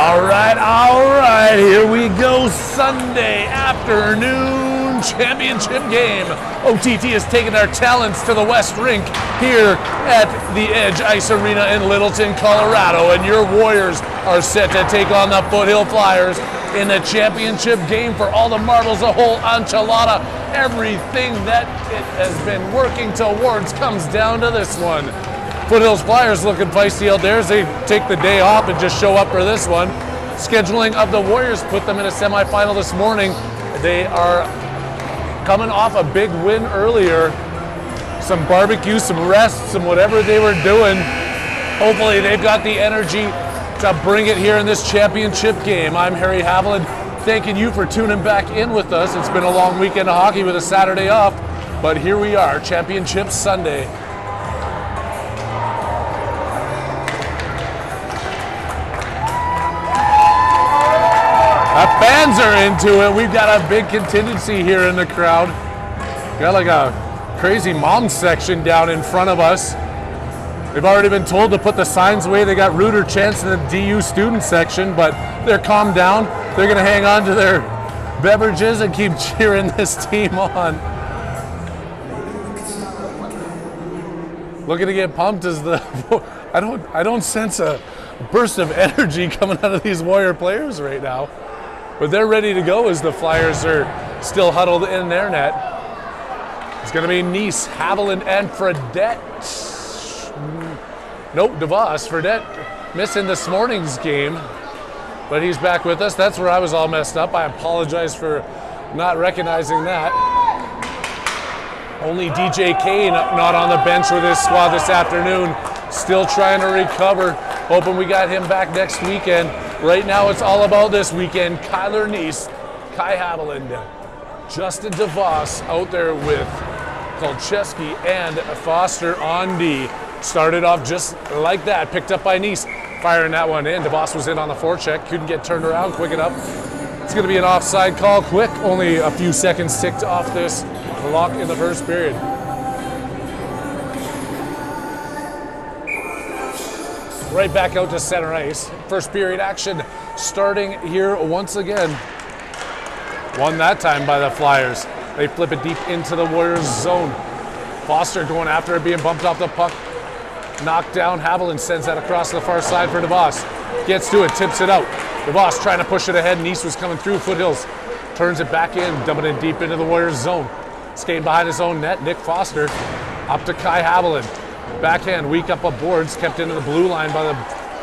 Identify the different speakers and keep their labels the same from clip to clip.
Speaker 1: All right, here we go. Sunday afternoon championship game. OTT has taken their talents to the West Rink here at the Edge Ice Arena in Littleton, Colorado, and your Warriors are set to take on the Foothill Flyers in the championship game for all the marbles, the whole enchilada. Everything that it has been working towards comes down to this one. Foothills Flyers looking feisty out there as they take the day off and just show up for this one. Scheduling of the Warriors put them in a semifinal this morning. They are coming off a big win earlier. Some barbecue, some rest, some whatever they were doing. Hopefully they've got the energy to bring it here in this championship game. I'm Harry Haviland, thanking you for tuning back in with us. It's been a long weekend of hockey with a Saturday off, but here we are, Championship Sunday. The fans are into it. We've got a big contingency here in the crowd. Got like a crazy mom section down in front of us. They've already been told to put the signs away. They got rude or chance in the DU student section, but they're calmed down. They're going to hang on to their beverages and keep cheering this team on. Looking to get pumped as the I don't sense a burst of energy coming out of these Warrior players right now. But they're ready to go as the Flyers are still huddled in their net. It's going to be Nice, Haviland, and Fredette. Nope, DeVos. Fredette missing this morning's game, but he's back with us. That's where I was all messed up. I apologize for not recognizing that. Only DJ Kane not on the bench with his squad this afternoon. Still trying to recover. Hoping we got him back next weekend. Right now it's all about this weekend. Kyler Nice, Kai Haviland, Justin DeVos out there with Kolcheski and Foster on D. Started off just like that, picked up by Nice. Firing that one in. DeVos was in on the forecheck, couldn't get turned around quick enough. It's going to be an offside call quick. Only a few seconds ticked off this clock in the first period. Right back out to center ice. First period action starting here once again. Won that time by the Flyers. They flip it deep into the Warriors zone. Foster going after it, being bumped off the puck. Knocked down. Haviland sends that across the far side for DeVos. Gets to it, tips it out. DeVos trying to push it ahead. Nice was coming through. Foothills turns it back in, dumping it deep into the Warriors zone. Skating behind his own net. Nick Foster up to Kai Haviland. Backhand, weak up of boards, kept into the blue line by the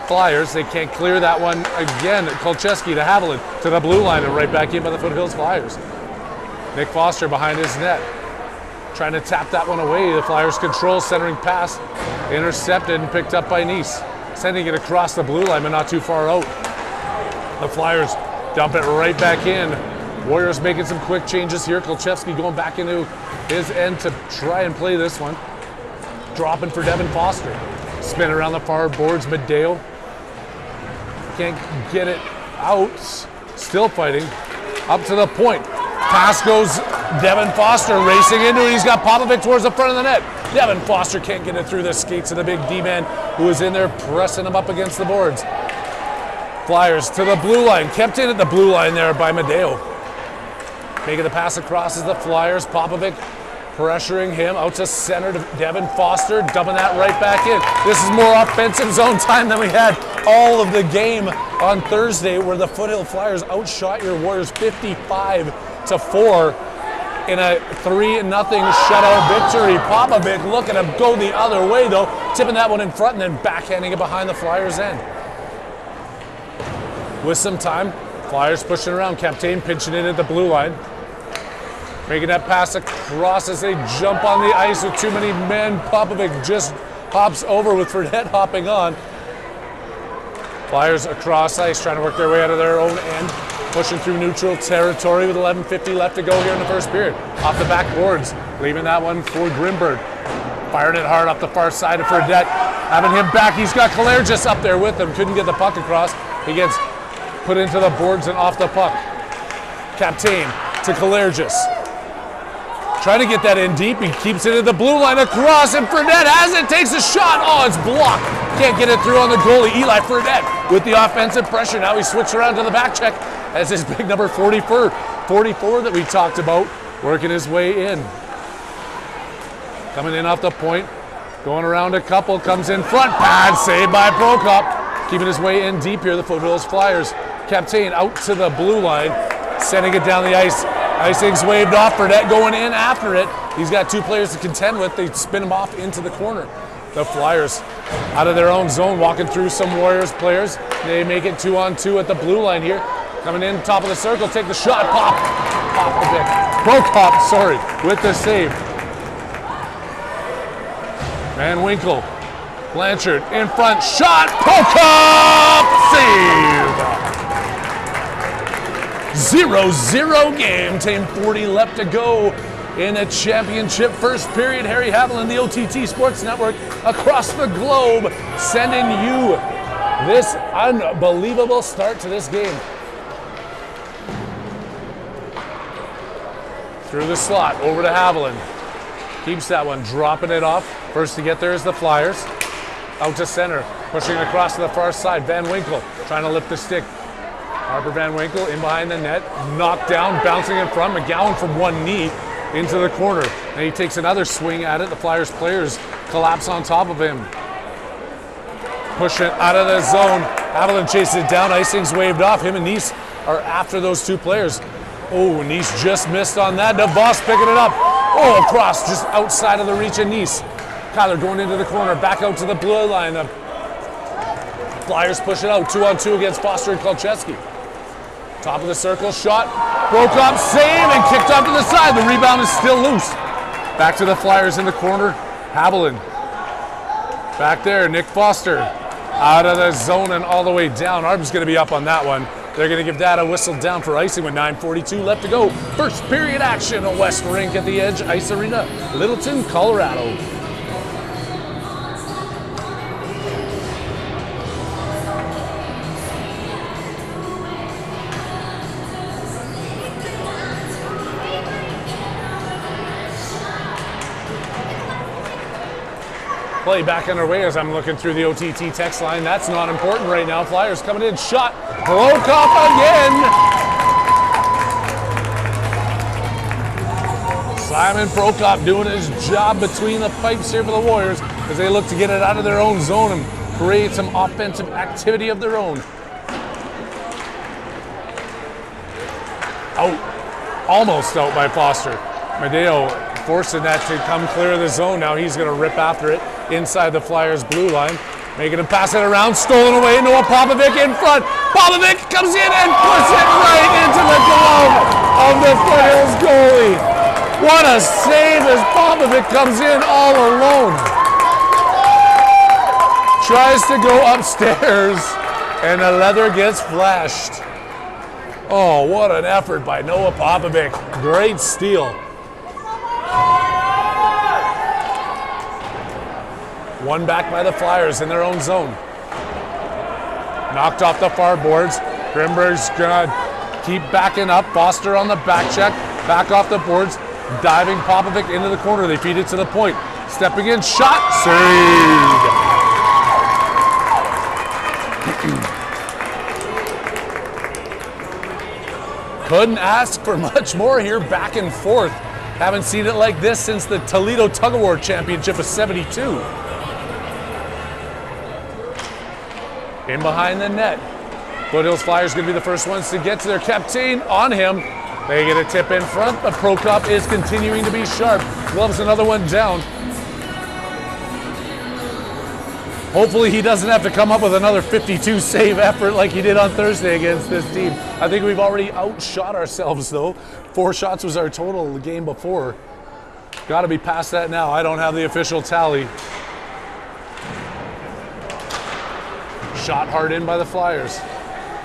Speaker 1: Flyers. They can't clear that one again. Kolcheski to Haviland to the blue line and right back in by the Foothills Flyers. Nick Foster behind his net. Trying to tap that one away. The Flyers control, centering pass. Intercepted and picked up by Nice. Sending it across the blue line, but not too far out. The Flyers dump it right back in. Warriors making some quick changes here. Kolcheski going back into his end to try and play this one. Dropping for Devin Foster. Spin around the far boards, Medeo. Can't get it out. Still fighting. Up to the point. Pass goes Devin Foster racing into it. He's got Popovic towards the front of the net. Devin Foster can't get it through the skates of the big D-man who is in there pressing him up against the boards. Flyers to the blue line. Kept in at the blue line there by Medeo. Making the pass across as the Flyers. Popovic pressuring him out to center to Devin Foster, dumping that right back in. This is more offensive zone time than we had all of the game on Thursday, where the Foothill Flyers outshot your Warriors 55-4 in a 3-0 shutout victory. Popovic looking to go the other way though, tipping that one in front and then backhanding it behind the Flyers' end. With some time, Flyers pushing around. Captain pinching in at the blue line. Making that pass across as they jump on the ice with too many men. Popovic just hops over with Fredette hopping on. Flyers across ice trying to work their way out of their own end. Pushing through neutral territory with 11:50 left to go here in the first period. Off the backboards, leaving that one for Grimberg. Firing it hard off the far side of Fredette. Having him back, he's got Kalergis up there with him. Couldn't get the puck across. He gets put into the boards and off the puck. Captain to Kalergis. Trying to get that in deep. He keeps it at the blue line across, and Fredette has it, takes a shot. Oh, it's blocked Can't get it through on the goalie. Eli Fredette with the offensive pressure. Now he switched around to the back check as his big number 44 that we talked about, working his way in. Coming in off the point, going around a couple, comes in front, bad save by Prokop. Keeping his way in deep here, the Foothills Flyers. Captain out to the blue line, sending it down the ice. Icing's waved off, Fredette going in after it. He's got two players to contend with. They spin him off into the corner. The Flyers out of their own zone, walking through some Warriors players. They make it 2-on-2 at the blue line here. Coming in, top of the circle, take the shot, pop a bit. Prokop, sorry, with the save. Van Winkle, Blanchard in front, shot, Prokop, save. 0-0 game, team 40 left to go in a championship first period. Harry Haviland, the OTT Sports Network, across the globe, sending you this unbelievable start to this game. Through the slot, over to Haviland. Keeps that one, dropping it off. First to get there is the Flyers. Out to center, pushing across to the far side. Van Winkle trying to lift the stick. Harper Van Winkle in behind the net, knocked down, bouncing in front. McGowan from one knee into the corner. And he takes another swing at it. The Flyers players collapse on top of him. Pushing out of the zone. Haviland chases it down. Icing's waved off. Him and Nice are after those two players. Oh, Nice just missed on that. DeVos picking it up. Oh, across, just outside of the reach of Nice. Kyler going into the corner, back out to the blue line. The Flyers push it out, 2-on-2 against Foster and Kolcheski. Top of the circle, shot, Prokop, save, and kicked off to the side. The rebound is still loose. Back to the Flyers in the corner, Haviland. Back there, Nick Foster, out of the zone and all the way down. Arb's gonna be up on that one. They're going to give that a whistle down for icing with 9:42 left to go. First period action at West Rink at the Edge Ice Arena, Littleton, Colorado. Play back underway as I'm looking through the OTT text line. That's not important right now. Flyers coming in, shot, broke off again. Simon Prokop doing his job between the pipes here for the Warriors as they look to get it out of their own zone and create some offensive activity of their own. Out, almost out by Foster. Medeo forcing that to come clear of the zone. Now he's going to rip after it inside the Flyers' blue line. Making him pass it around, stolen away. Noah Popovic in front. Popovic comes in and puts it right into the glove of the Foothills goalie. What a save as Popovic comes in all alone. Tries to go upstairs and the leather gets flashed. Oh, what an effort by Noah Popovic. Great steal. One back by the Flyers in their own zone. Knocked off the far boards. Grimberg's gonna keep backing up. Foster on the back check. Back off the boards. Diving Popovic into the corner. They feed it to the point. Stepping in, shot, saved. Couldn't ask for much more here, back and forth. Haven't seen it like this since the Toledo Tug of War Championship of '72. In behind the net. Foothills Flyers going to be the first ones to get to their captain on him. They get a tip in front, but Prokop is continuing to be sharp. Gloves another one down. Hopefully he doesn't have to come up with another 52 save effort like he did on Thursday against this team. I think we've already outshot ourselves though. 4 shots was our total the game before. Got to be past that now. I don't have the official tally. Shot hard in by the Flyers.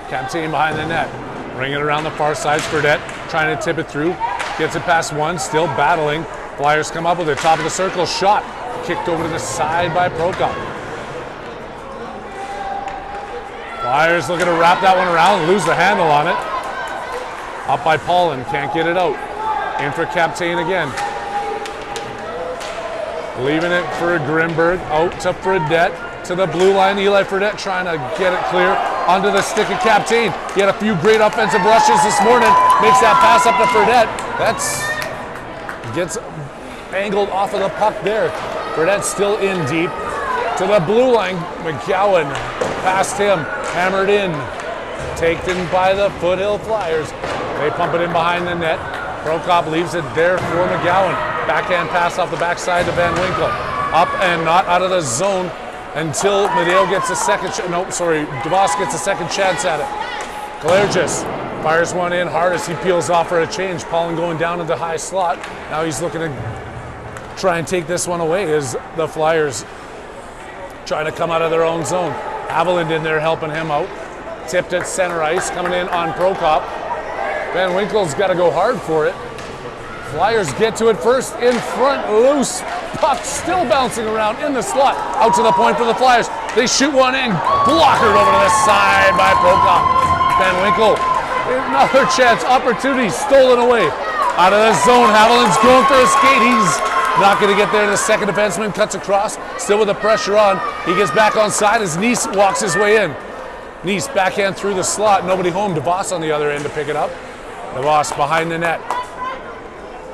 Speaker 1: Captain behind the net. Ring it around the far side. Fredette trying to tip it through. Gets it past one. Still battling. Flyers come up with it. Top of the circle. Shot. Kicked over to the side by Prokop. Flyers looking to wrap that one around. Lose the handle on it. Up by Paulin. Can't get it out. In for Captain again. Leaving it for Grimberg. Out to Fredette. to the blue line. Eli Fredette trying to get it clear onto the stick of Captain. He had a few great offensive rushes this morning. Makes that pass up to Fredette. Gets angled off of the puck there. Fredette still in deep. To the blue line, McGowan past him, hammered in. Taken by the Foothill Flyers. They pump it in behind the net. Prokop leaves it there for McGowan. Backhand pass off the backside to Van Winkle. Up and not out of the zone until Medeo gets a second. DeVos gets a second chance at it. Kalergis fires one in hard as he peels off for a change. Paulin going down into high slot. Now he's looking to try and take this one away as the Flyers trying to come out of their own zone. Haviland in there helping him out. Tipped at center ice, coming in on Prokop. Van Winkle's got to go hard for it. Flyers get to it first, in front, loose. Puck still bouncing around in the slot. Out to the point for the Flyers. They shoot one in, blockered over to the side by Prokop. Van Winkle, another chance, opportunity stolen away. Out of the zone, Haviland's going for a skate. He's not going to get there. The second defenseman cuts across, still with the pressure on. He gets back on side as Nice walks his way in. Nice backhand through the slot, nobody home. DeVos on the other end to pick it up. DeVos behind the net.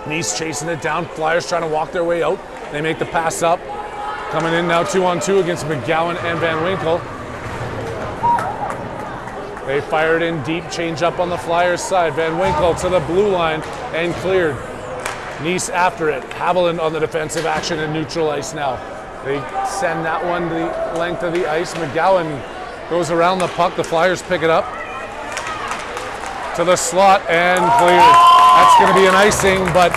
Speaker 1: Nice chasing it down. Flyers trying to walk their way out. They make the pass up. Coming in now 2-on-2 against McGowan and Van Winkle. They fired in deep, change up on the Flyers side. Van Winkle to the blue line and cleared. Nice after it. Haviland on the defensive action and neutral ice now. They send that one to the length of the ice. McGowan goes around the puck. The Flyers pick it up to the slot and cleared. That's going to be an icing, but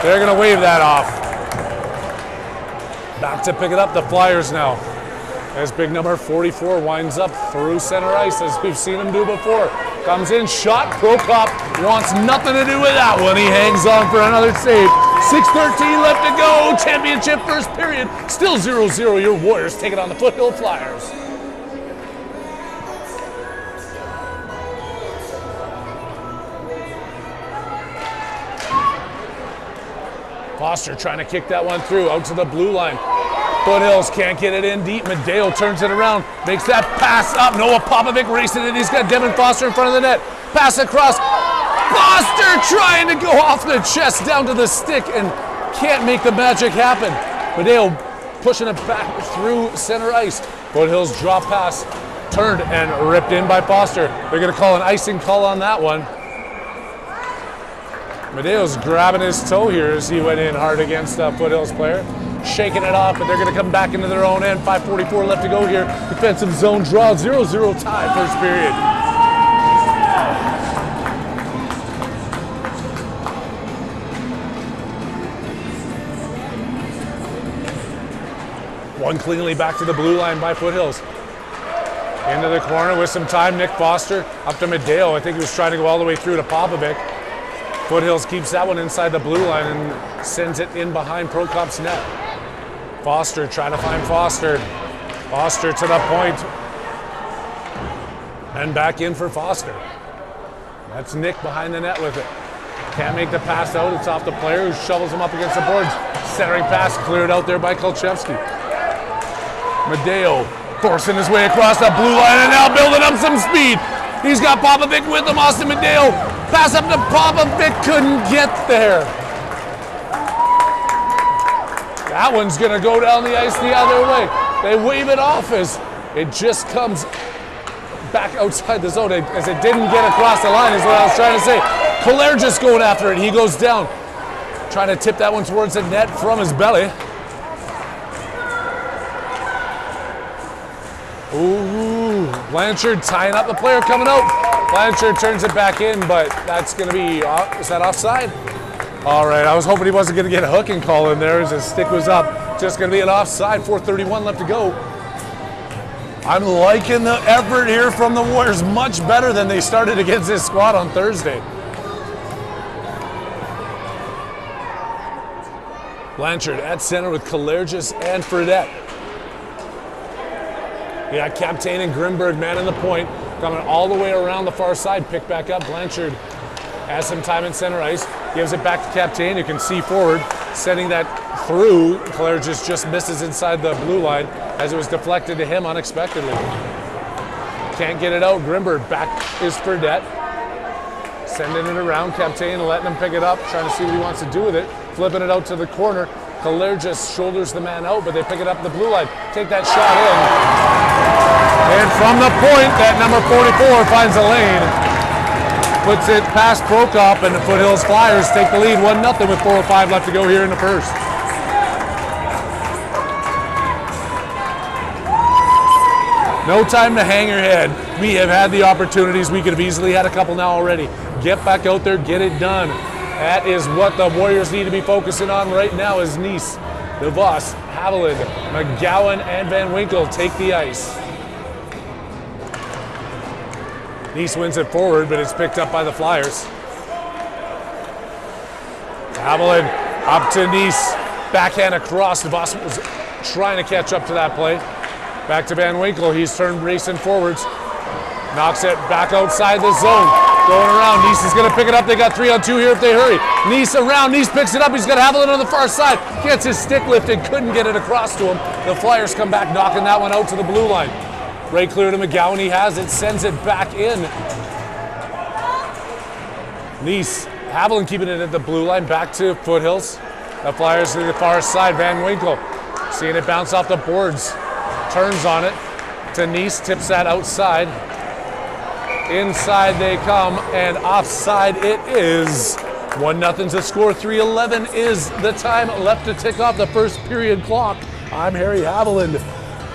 Speaker 1: they're going to wave that off. Back to pick it up, the Flyers now. As big number 44 winds up through center ice, as we've seen him do before. Comes in, shot. Prokop wants nothing to do with that one. He hangs on for another save. 6:13 left to go. Championship first period. Still 0-0. Your Warriors take it on the Foothill Flyers. Foster trying to kick that one through, out to the blue line. Foothills can't get it in deep. Medeo turns it around, makes that pass up. Noah Popovic racing it. He's got Devin Foster in front of the net. Pass across. Foster trying to go off the chest down to the stick and can't make the magic happen. Medeo pushing it back through center ice. Foothills drop pass, turned and ripped in by Foster. They're going to call an icing call on that one. Medeo's grabbing his toe here as he went in hard against a Foothills player. Shaking it off, but they're going to come back into their own end. 5:44 left to go here. Defensive zone draw, 0-0 tie, first period. One cleanly back to the blue line by Foothills. Into the corner with some time, Nick Foster up to Medeo. I think he was trying to go all the way through to Popovic. Foothills keeps that one inside the blue line and sends it in behind Prokop's net. Foster trying to find Foster. Foster to the point. And back in for Foster. That's Nick behind the net with it. Can't make the pass out. It's off the player who shovels him up against the boards. Centering pass cleared out there by Kolchevsky. Medeo forcing his way across the blue line and now building up some speed. He's got Popovic with him. Austin Medeo. Pass up to Popovic. Couldn't get there. That one's going to go down the ice the other way. They wave it off as it just comes back outside the zone. As it didn't get across the line is what I was trying to say. Collaire just going after it. He goes down. Trying to tip that one towards the net from his belly. Ooh, Blanchard tying up the player coming out. Blanchard turns it back in, but that's going to be, is that offside? All right, I was hoping he wasn't going to get a hooking call in there as his stick was up. Just going to be an offside, 4:31 left to go. I'm liking the effort here from the Warriors, much better than they started against this squad on Thursday. Blanchard at center with Kalergis and Fredette. Yeah, Captain and Grimberg man in the point, coming all the way around the far side, pick back up. Blanchard has some time in center ice, gives it back to Captain, who can see forward, sending that through. Kalergis just misses inside the blue line as it was deflected to him unexpectedly. Can't get it out. Grimberg back is Fredette. Sending it around. Captain letting him pick it up, trying to see what he wants to do with it. Flipping it out to the corner. Kalergis shoulders the man out, but they pick it up the blue line. Take that shot in. And from the point, that number 44 finds a lane. Puts it past Prokop, and the Foothills Flyers take the lead 1-0 with 4:05 left to go here in the first. No time to hang your head. We have had the opportunities. We could have easily had a couple now already. Get back out there, get it done. That is what the Warriors need to be focusing on right now is Nice, DeVos, Haviland, McGowan, and Van Winkle take the ice. Nice wins it forward, but it's picked up by the Flyers. Haviland up to Nice. Backhand across. DeVos was trying to catch up to that play. Back to Van Winkle. He's turned racing forwards. Knocks it back outside the zone. Going around. Nice is going to pick it up. They got 3-on-2 here if they hurry. Nice around. Nice picks it up. He's got Haviland on the far side. Gets his stick lifted. Couldn't get it across to him. The Flyers come back, knocking that one out to the blue line. Right clear to McGowan. He has it. Sends it back in. Nice. Haviland keeping it at the blue line. Back to Foothills. The Flyers to the far side. Van Winkle. Seeing it bounce off the boards. Turns on it to Nice. Tips that outside. Inside they come, and offside it is. 1-0 to score. 3:11 is the time left to tick off the first period clock. I'm Harry Haviland.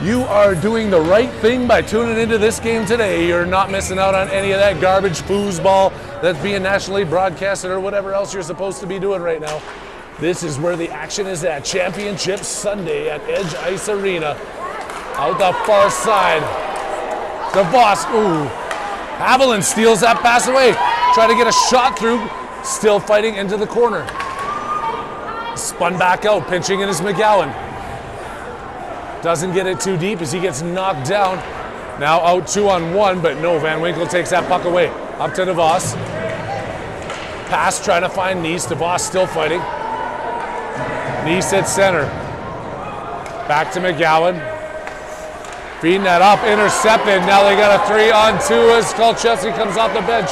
Speaker 1: You are doing the right thing by tuning into this game today. You're not missing out on any of that garbage foosball that's being nationally broadcasted or whatever else you're supposed to be doing right now. This is where the action is at. Championship Sunday at Edge Ice Arena. Out the far side. DeVos, ooh. Haviland steals that pass away. Try to get a shot through. Still fighting into the corner. Spun back out. Pinching in is McGowan. Doesn't get it too deep as he gets knocked down. Now out 2-on-1, but no, Van Winkle takes that puck away. Up to DeVos. Pass trying to find Nice. DeVos still fighting. Nice at center. Back to McGowan. Feeding that up, intercepted. Now they got a 3-on-2 as Kolchevsky comes off the bench.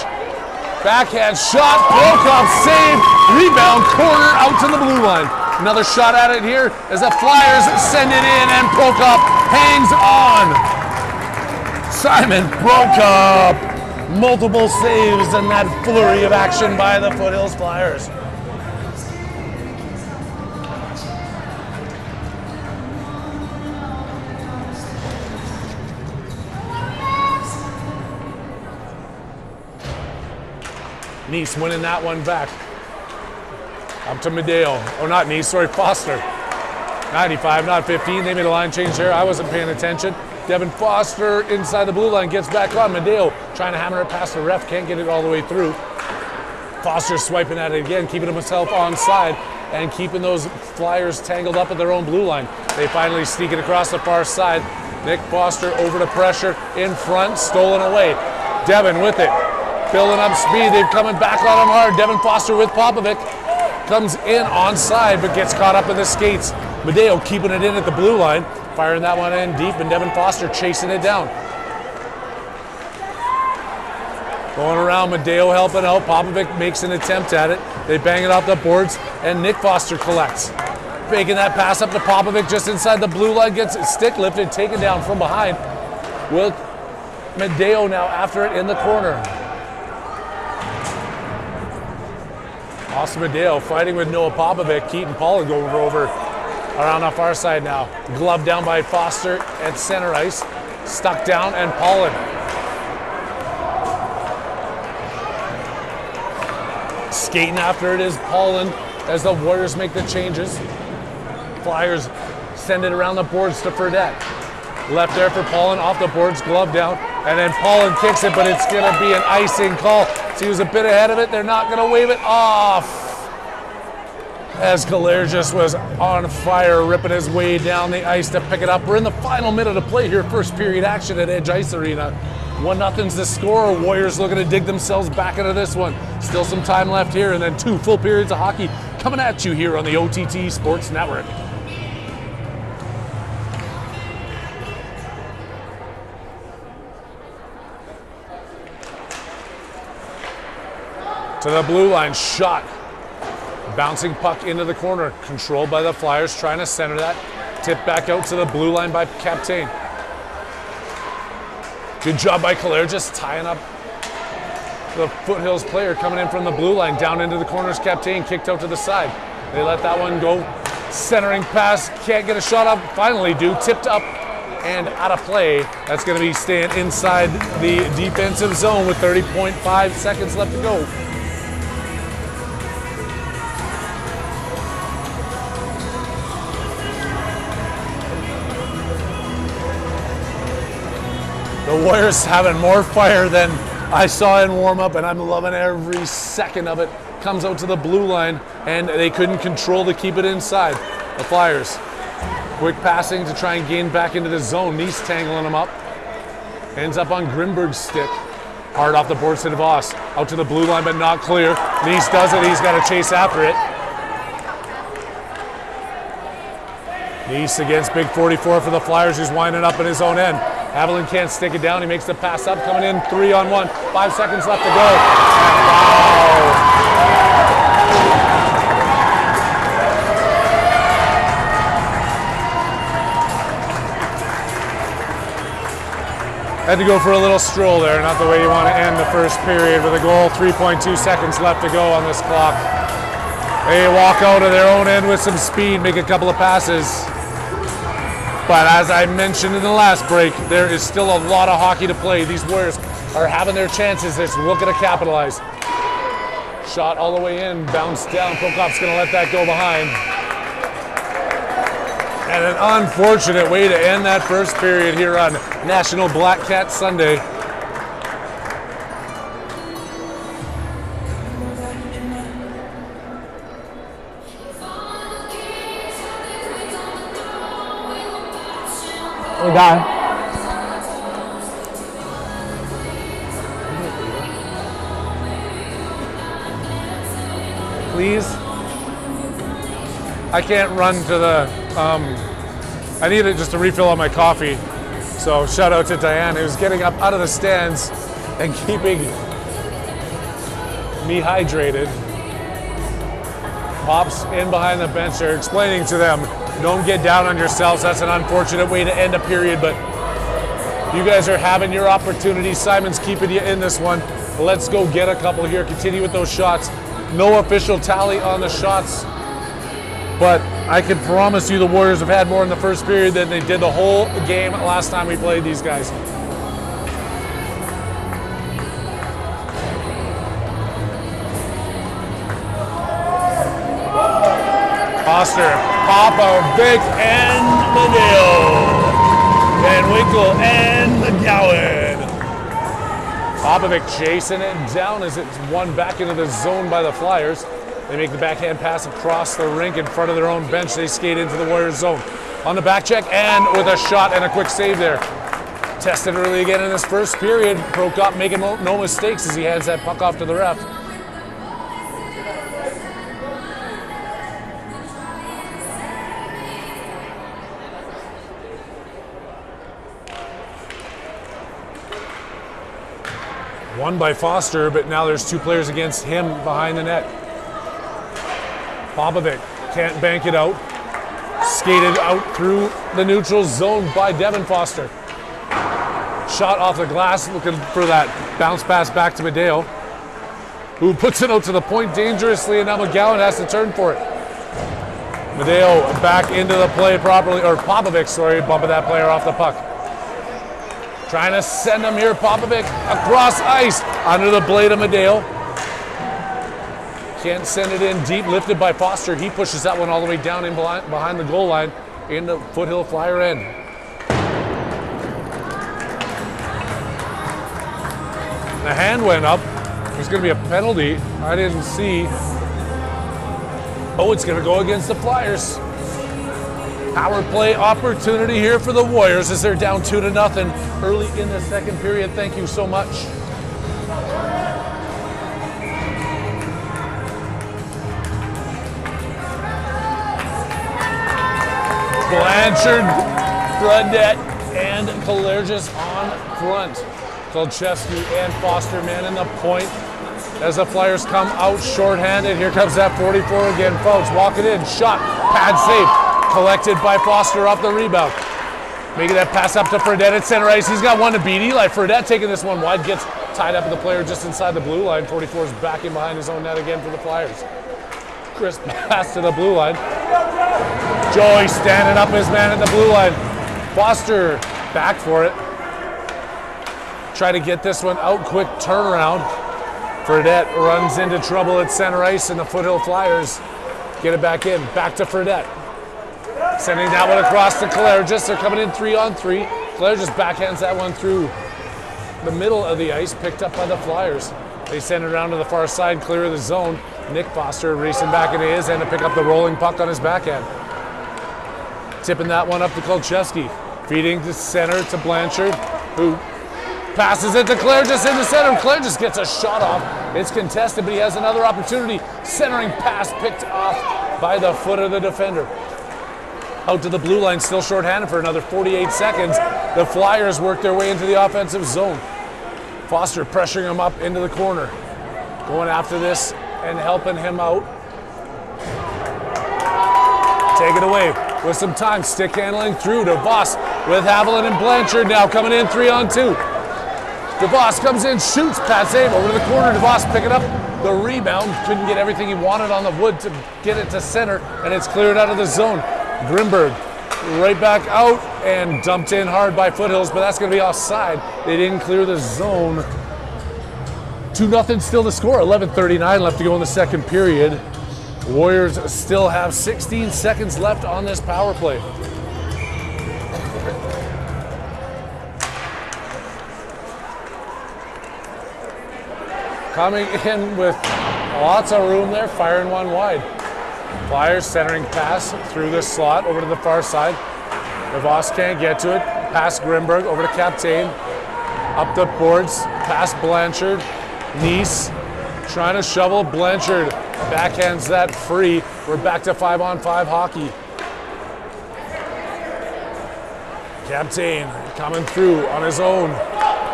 Speaker 1: Backhand shot, Prokop save, rebound, corner out to the blue line. Another shot at it here as the Flyers send it in and Prokop hangs on. Simon Prokop, multiple saves in that flurry of action by the Foothills Flyers. Nice winning that one back. Up to Medeo. Oh, not Nice, sorry, Foster. 95, not 15. They made a line change there. I wasn't paying attention. Devin Foster inside the blue line gets back on. Medeo trying to hammer it past the ref. Can't get it all the way through. Foster swiping at it again, keeping himself onside and keeping those Flyers tangled up at their own blue line. They finally sneak it across the far side. Nick Foster over to pressure in front, stolen away. Devin with it. Building up speed, they're coming back on him hard. Devin Foster with Popovic. Comes in onside, but gets caught up in the skates. Medeo keeping it in at the blue line. Firing that one in deep, and Devin Foster chasing it down. Going around, Medeo helping out. Popovic makes an attempt at it. They bang it off the boards, and Nick Foster collects. Making that pass up to Popovic just inside the blue line. Gets it stick lifted, taken down from behind. With Medeo now after it in the corner. Austin Medeo fighting with Noah Popovic. Keaton Pollard going over around the far side now. Gloved down by Foster at center ice. Stuck down, and Pollard. Skating after it is Pollard as the Warriors make the changes. Flyers send it around the boards to Fredette. Left there for Pollard, off the boards, glove down, and then Pollard kicks it, but it's going to be an icing call. So he was a bit ahead of it. They're not going to wave it off. As Kalergis was on fire, ripping his way down the ice to pick it up. We're in the final minute of play here, first period action at Edge Ice Arena. 1-0's the score. Warriors looking to dig themselves back into this one. Still some time left here, and then 2 full periods of hockey coming at you here on the OTT Sports Network. To the blue line, shot. Bouncing puck into the corner, controlled by the Flyers, trying to center that. Tip back out to the blue line by Captain. Good job by Calera, just tying up the Foothills player coming in from the blue line, down into the corners. Captain kicked out to the side. They let that one go. Centering pass, can't get a shot up. Finally do, tipped up and out of play. That's going to be staying inside the defensive zone with 30.5 seconds left to go. The Warriors having more fire than I saw in warm-up, and I'm loving every second of it. Comes out to the blue line, and they couldn't control to keep it inside. The Flyers. Quick passing to try and gain back into the zone. Nice tangling him up. Ends up on Grimberg's stick. Hard off the boards to DeVos. Out to the blue line, but not clear. Nice does it. He's got to chase after it. Nice against Big 44 for the Flyers, who's winding up in his own end. Haviland can't stick it down. He makes the pass up, coming in 3-on-1. 5 seconds left to go. And wow. Had to go for a little stroll there. Not the way you want to end the first period with a goal. 3.2 seconds left to go on this clock. They walk out of their own end with some speed, make a couple of passes. But as I mentioned in the last break, there is still a lot of hockey to play. These Warriors are having their chances. They're looking to capitalize. Shot all the way in, bounced down. Prokop's going to let that go behind. And an unfortunate way to end that first period here on National Black Cat Sunday.
Speaker 2: We got it.
Speaker 1: Please. I can't run to the, I needed just a refill on my coffee. So shout out to Diane, who's getting up out of the stands and keeping me hydrated. Pops in behind the bench there, explaining to them, don't get down on yourselves. That's an unfortunate way to end a period, but you guys are having your opportunity. Simon's keeping you in this one. Let's go get a couple here. Continue with those shots. No official tally on the shots, but I can promise you the Warriors have had more in the first period than they did the whole game last time we played these guys. Foster, Popovic, and Medill. Van Winkle and McGowan. Popovic chasing it down as it's won back into the zone by the Flyers. They make the backhand pass across the rink in front of their own bench. They skate into the Warriors zone. On the back check and with a shot and a quick save there. Tested early again in this first period. Prokop making no mistakes as he hands that puck off to the ref. Won by Foster, but now there's two players against him behind the net. Popovic can't bank it out. Skated out through the neutral zone by Devin Foster. Shot off the glass, looking for that bounce pass back to Medeo, who puts it out to the point dangerously, and now McGowan has to turn for it. Medeo back into the play properly, or Popovic, sorry, bumping that player off the puck. Trying to send him here, Popovic across ice, under the blade of Medeo. Can't send it in deep, lifted by Foster. He pushes that one all the way down in behind the goal line in the Foothill Flyer end. The hand went up. There's going to be a penalty. I didn't see. Oh, it's going to go against the Flyers. Power play opportunity here for the Warriors as they're down 2-0 early in the second period. Thank you so much. Blanchard, Fredette, and Kalergis on front. Kolchevsky and Foster manning the point as the Flyers come out shorthanded. Here comes that 44 again, folks. Walking in, shot, pad save, collected by Foster off the rebound. Making that pass up to Fredette at center ice. He's got one to beat. Eli Fredette taking this one wide, gets tied up with the player just inside the blue line. 44 is back in behind his own net again for the Flyers. Crisp pass to the blue line. Joey standing up his man at the blue line. Foster back for it. Try to get this one out, quick turnaround. Fredette runs into trouble at center ice, and the Foothill Flyers get it back in. Back to Fredette. Sending that one across to Kalergis. They're coming in 3-on-3. Kalergis backhands that one through the middle of the ice, picked up by the Flyers. They send it around to the far side, clear of the zone. Nick Foster racing back into his end to pick up the rolling puck on his backhand. Tipping that one up to Kolchevsky. Feeding to center to Blanchard, who passes it to Kalergis in the center. Kalergis gets a shot off. It's contested, but he has another opportunity. Centering pass picked off by the foot of the defender. Out to the blue line, still shorthanded for another 48 seconds. The Flyers work their way into the offensive zone. Foster pressuring him up into the corner. Going after this and helping him out. Take it away with some time. Stick handling through to Voss with Haviland and Blanchard now coming in 3-on-2. DeVos comes in, shoots, pass save over to the corner. DeVos picking up the rebound. Couldn't get everything he wanted on the wood to get it to center, and it's cleared out of the zone. Grimberg right back out and dumped in hard by Foothills, but that's going to be offside. They didn't clear the zone. 2-0 still to score. 11:39 left to go in the second period. Warriors still have 16 seconds left on this power play. Coming in with lots of room there, firing one wide. Flyers centering pass through the slot over to the far side. DeVos can't get to it. Pass Grimberg over to Captain. Up the boards, past Blanchard. Nice trying to shovel. Blanchard backhands that free. We're back to 5-on-5 hockey. Captain coming through on his own.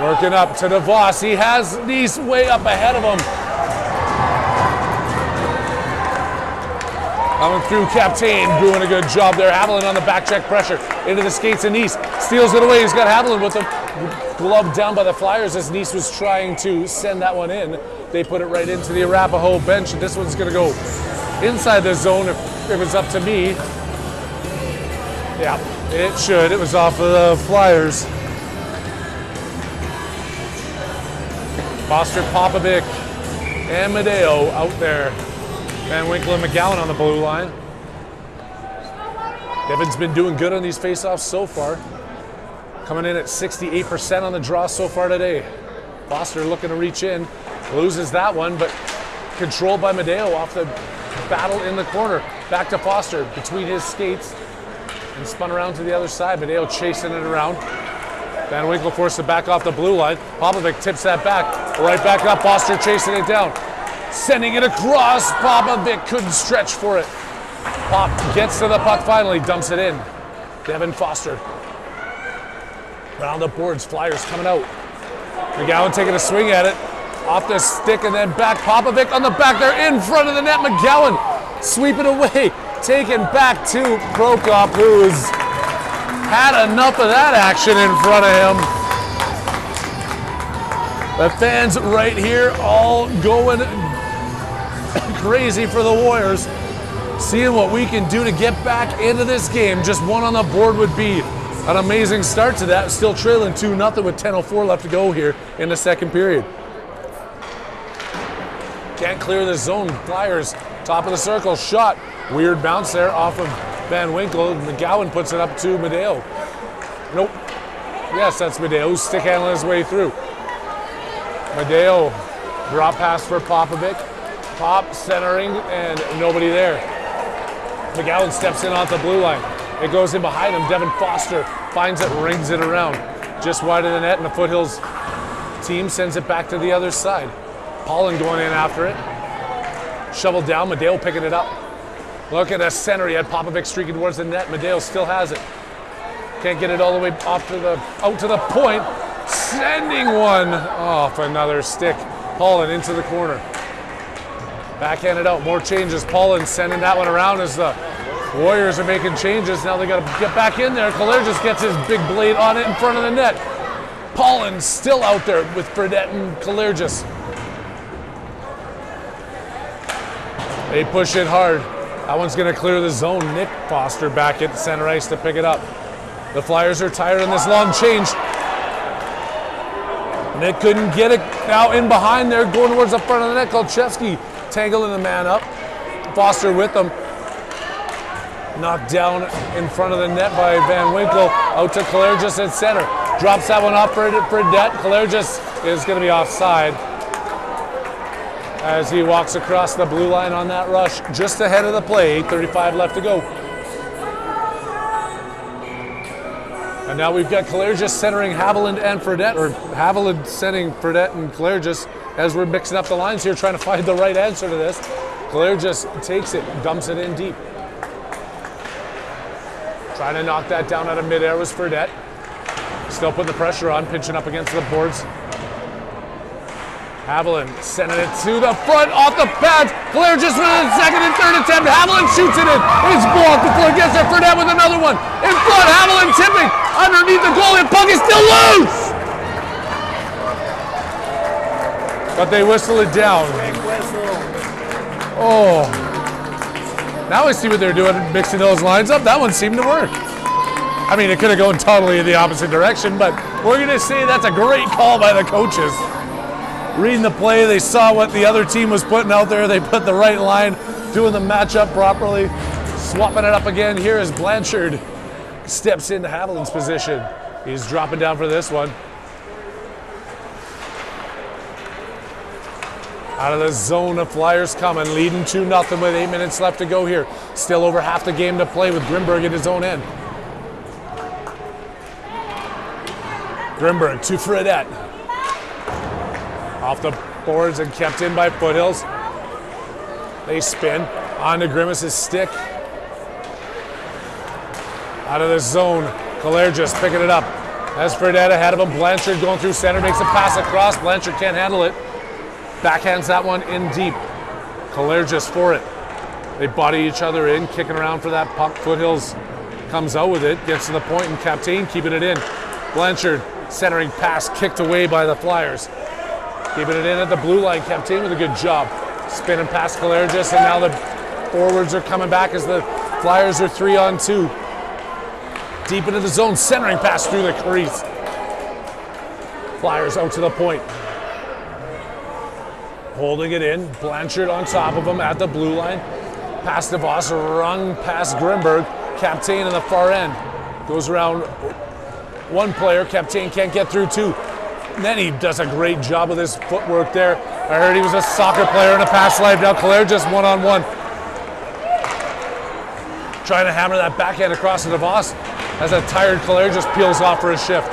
Speaker 1: Working up to DeVos. He has Nice way up ahead of him. Coming through, Captain doing a good job there. Haviland on the back check pressure into the skates of Nice. Steals it away. He's got Haviland with the glove down by the Flyers as Nice was trying to send that one in. They put it right into the Arapahoe bench. This one's going to go inside the zone if it's up to me. Yeah, it should. It was off of the Flyers. Foster, Popovic, and Medeo out there. Van Winkle and McGowan on the blue line. Devin's been doing good on these faceoffs so far. Coming in at 68% on the draw so far today. Foster looking to reach in. Loses that one, but controlled by Medeo off the battle in the corner. Back to Foster between his skates and spun around to the other side. Medeo chasing it around. Van Winkle forced to back off the blue line. Popovic tips that back. Right back up. Foster chasing it down. Sending it across. Popovic couldn't stretch for it. Pop gets to the puck finally. Dumps it in. Devin Foster. Round the boards. Flyers coming out. McGowan taking a swing at it. Off the stick and then back. Popovic on the back there in front of the net. McGowan sweeping away. Taken back to Prokop, who's had enough of that action in front of him. The fans right here all going crazy for the Warriors. Seeing what we can do to get back into this game. Just one on the board would be an amazing start to that. Still trailing 2-0 with 10:04 left to go here in the second period. Can't clear the zone. Flyers, top of the circle, shot. Weird bounce there off of Van Winkle. McGowan puts it up to Medeo. Nope. Yes, that's Medeo who's stick handling his way through. Medeo, drop pass for Popovic. Pop centering and nobody there. McGowan steps in off the blue line. It goes in behind him. Devin Foster finds it, rings it around. Just wide of the net, and the Foothills team sends it back to the other side. Pollen going in after it. Shoveled down, Medeo picking it up. Look at the center. He had Popovic streaking towards the net. Medeo still has it. Can't get it all the way off to the out to the point. Sending one off another stick. Paulin into the corner. Backhanded out. More changes. Paulin sending that one around as the Warriors are making changes. Now they got to get back in there. Kalergis gets his big blade on it in front of the net. Paulin still out there with Fredette and Kalergis. They push it hard. That one's going to clear the zone. Nick Foster back at the center ice to pick it up. The Flyers are tired on this long change. Nick couldn't get it. Now in behind there, going towards the front of the net. Kolchevsky tangling the man up. Foster with him. Knocked down in front of the net by Van Winkle. Out to Kalergis at center. Drops that one off for Fredette. Kalergis is going to be offside as he walks across the blue line on that rush. Just ahead of the play. 8:35 left to go. And now we've got Kalergis centering Haviland and Fredette, or Haviland centering Fredette and Kalergis as we're mixing up the lines here, trying to find the right answer to this. Kalergis takes it, dumps it in deep. Trying to knock that down out of midair was Fredette. Still putting the pressure on, pinching up against the boards. Haviland sending it to the front, off the pads. Kalergis with a second and third attempt. Haviland shoots it in. It's blocked before it gets there. Fredette with another one. In front, Haviland tipping underneath the goal, and puck is still loose! But they whistle it down.
Speaker 2: Big whistle.
Speaker 1: Oh. Now I see what they're doing, mixing those lines up. That one seemed to work. I mean, it could have gone totally in the opposite direction, but we're going to say that's a great call by the coaches. Reading the play, they saw what the other team was putting out there. They put the right line, doing the matchup properly, swapping it up again. Here is Blanchard. Steps into Haviland's position. He's dropping down for this one. Out of the zone, the Flyers coming, leading 2-0 with 8 minutes left to go here. Still over half the game to play with Grimberg at his own end. Grimberg to Fredette. Off the boards and kept in by Foothills. They spin onto Grimace's stick. Out of the zone, Kalergis picking it up. As Fredette ahead of him, Blanchard going through center, makes a pass across. Blanchard can't handle it. Backhands that one in deep. Kalergis for it. They body each other in, kicking around for that puck. Foothills comes out with it, gets to the point, and Captain keeping it in. Blanchard centering pass kicked away by the Flyers. Keeping it in at the blue line. Captain with a good job. Spinning past Kalergis, and now the forwards are coming back as the Flyers are 3-on-2. Deep into the zone, centering pass through the crease. Flyers out to the point. Holding it in, Blanchard on top of him at the blue line. Pass to Voss, rung past Grimberg. Captain in the far end. Goes around one player, Captain can't get through two. And then he does a great job with his footwork there. I heard he was a soccer player in a past life. Now Kalergis one-on-one. Trying to hammer that backhand across to Voss as a tired Kalergis peels off for a shift.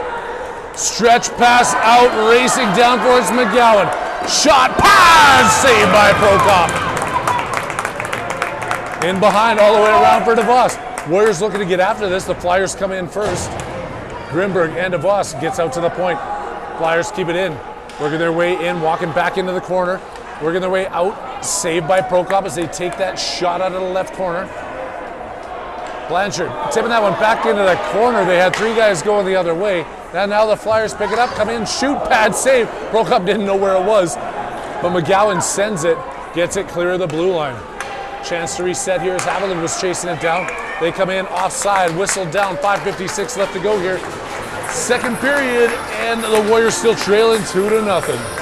Speaker 1: Stretch pass out, racing down towards McGowan. Shot, pass, saved by Prokop. In behind, all the way around for DeVos. Warriors looking to get after this. The Flyers come in first. Grimberg and DeVos gets out to the point. Flyers keep it in. Working their way in, walking back into the corner. Working their way out, saved by Prokop as they take that shot out of the left corner. Blanchard tipping that one back into the corner. They had three guys going the other way. And now the Flyers pick it up, come in, shoot, pad, save. Prokop didn't know where it was, but McGowan sends it, gets it clear of the blue line. Chance to reset here as Haviland was chasing it down. They come in offside, whistled down, 5:56 left to go here. Second period, and the Warriors still trailing 2-0.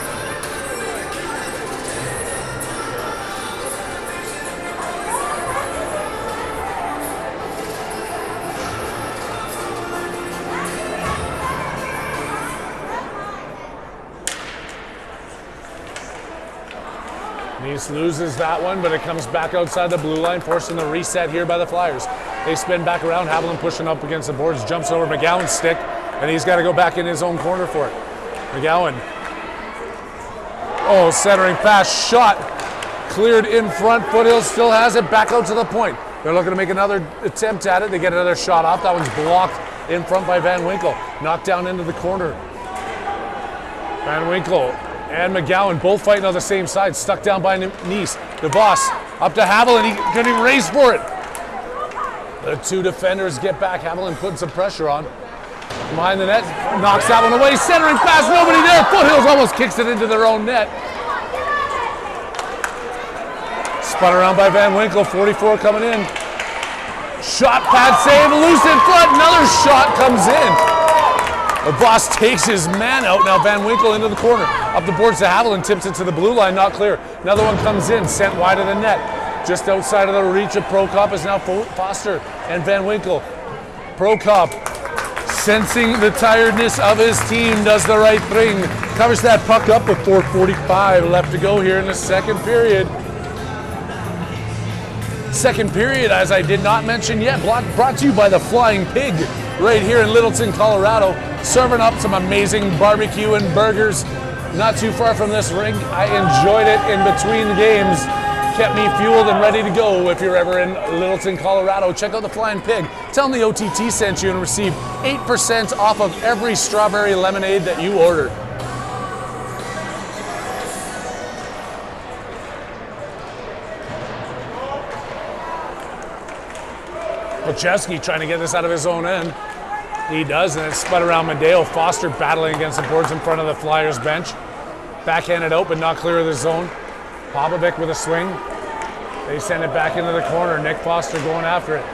Speaker 1: Nice loses that one, but it comes back outside the blue line, forcing the reset here by the Flyers. They spin back around, Haviland pushing up against the boards, jumps over McGowan's stick, and he's got to go back in his own corner for it. McGowan. Oh, centering pass, shot. cleared in front. Foothills still has it, back out to the point. They're looking to make another attempt at it. They get another shot off. That one's blocked in front by Van Winkle. Knocked down into the corner. Van Winkle and McGowan both fighting on the same side. Stuck down by Nice. DeVos up to Haviland. He couldn't race for it. The two defenders get back. Haviland putting some pressure on. Behind the net. Knocks that one away. Centering pass. Nobody there. Foothills almost kicks it into their own net. Spun around by Van Winkle. 44 coming in. Shot pad save. Loose in front. Another shot comes in. The boss takes his man out. Now Van Winkle into the corner. Up the boards to Haviland. Tips it to the blue line. Not clear. Another one comes in. Sent wide of the net. Just outside of the reach of Prokop is now Foster and Van Winkle. Prokop, sensing the tiredness of his team, does the right thing. Covers that puck up with 4:45 left to go here in the second period. Second period, as I did not mention yet, brought to you by the Flying Pig right here in Littleton, Colorado. Serving up some amazing barbecue and burgers not too far from this rink. I enjoyed it in between the games. Kept me fueled and ready to go. If you're ever in Littleton, Colorado, check out the Flying Pig. Tell them the OTT sent you and receive 8% off of every strawberry lemonade that you order. Kochevsky trying to get this out of his own end. He does, and it's spun around Medeo. Foster battling against the boards in front of the Flyers bench. Backhanded out, but not clear of the zone. Popovic with a swing. They send it back into the corner. Nick Foster going after it.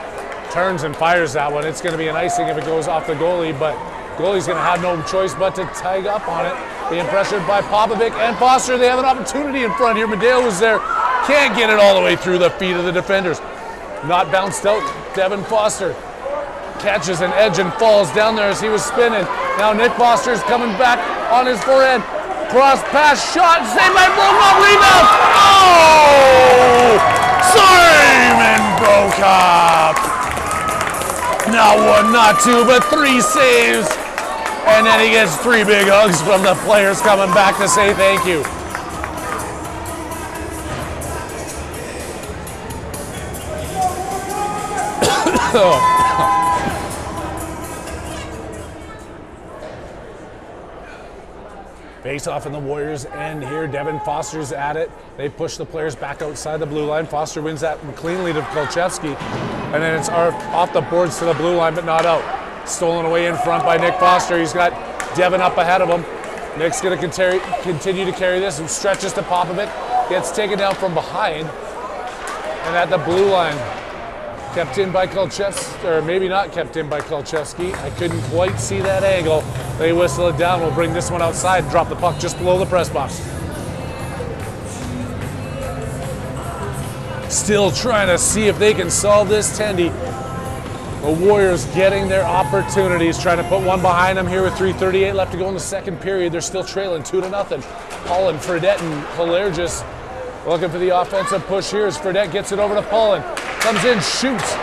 Speaker 1: Turns and fires that one. It's going to be an icing if it goes off the goalie, but goalie's going to have no choice but to tag up on it. Being pressured by Popovic and Foster. They have an opportunity in front here. Medeo was there. Can't get it all the way through the feet of the defenders. Not bounced out. Devin Foster catches an edge and falls down there as he was spinning. Now Nick Foster's coming back on his forehand. Cross pass shot, saved by Prokop, rebound! Oh! Simon Prokop! Not one, not two, but three saves. And then he gets three big hugs from the players coming back to say thank you. Face off in the Warriors' end here. Devin Foster's at it. They push the players back outside the blue line. Foster wins that cleanly to Kolchevsky. And then it's off the boards to the blue line, but not out. Stolen away in front by Nick Foster. He's got Devin up ahead of him. Nick's going to continue to carry this and stretches to Popovic. Gets taken down from behind. And at the blue line, kept in by Kolchevsky, or maybe not kept in by Kolchevsky. I couldn't quite see that angle. They whistle it down. We'll bring this one outside and drop the puck just below the press box. Still trying to see if they can solve this tendy. The Warriors getting their opportunities, trying to put one behind them here with 3:38 left to go in the second period. They're still trailing 2-0. Paulin, Fredette, and Hilaire looking for the offensive push here as Fredette gets it over to Paulin. Comes in, shoots.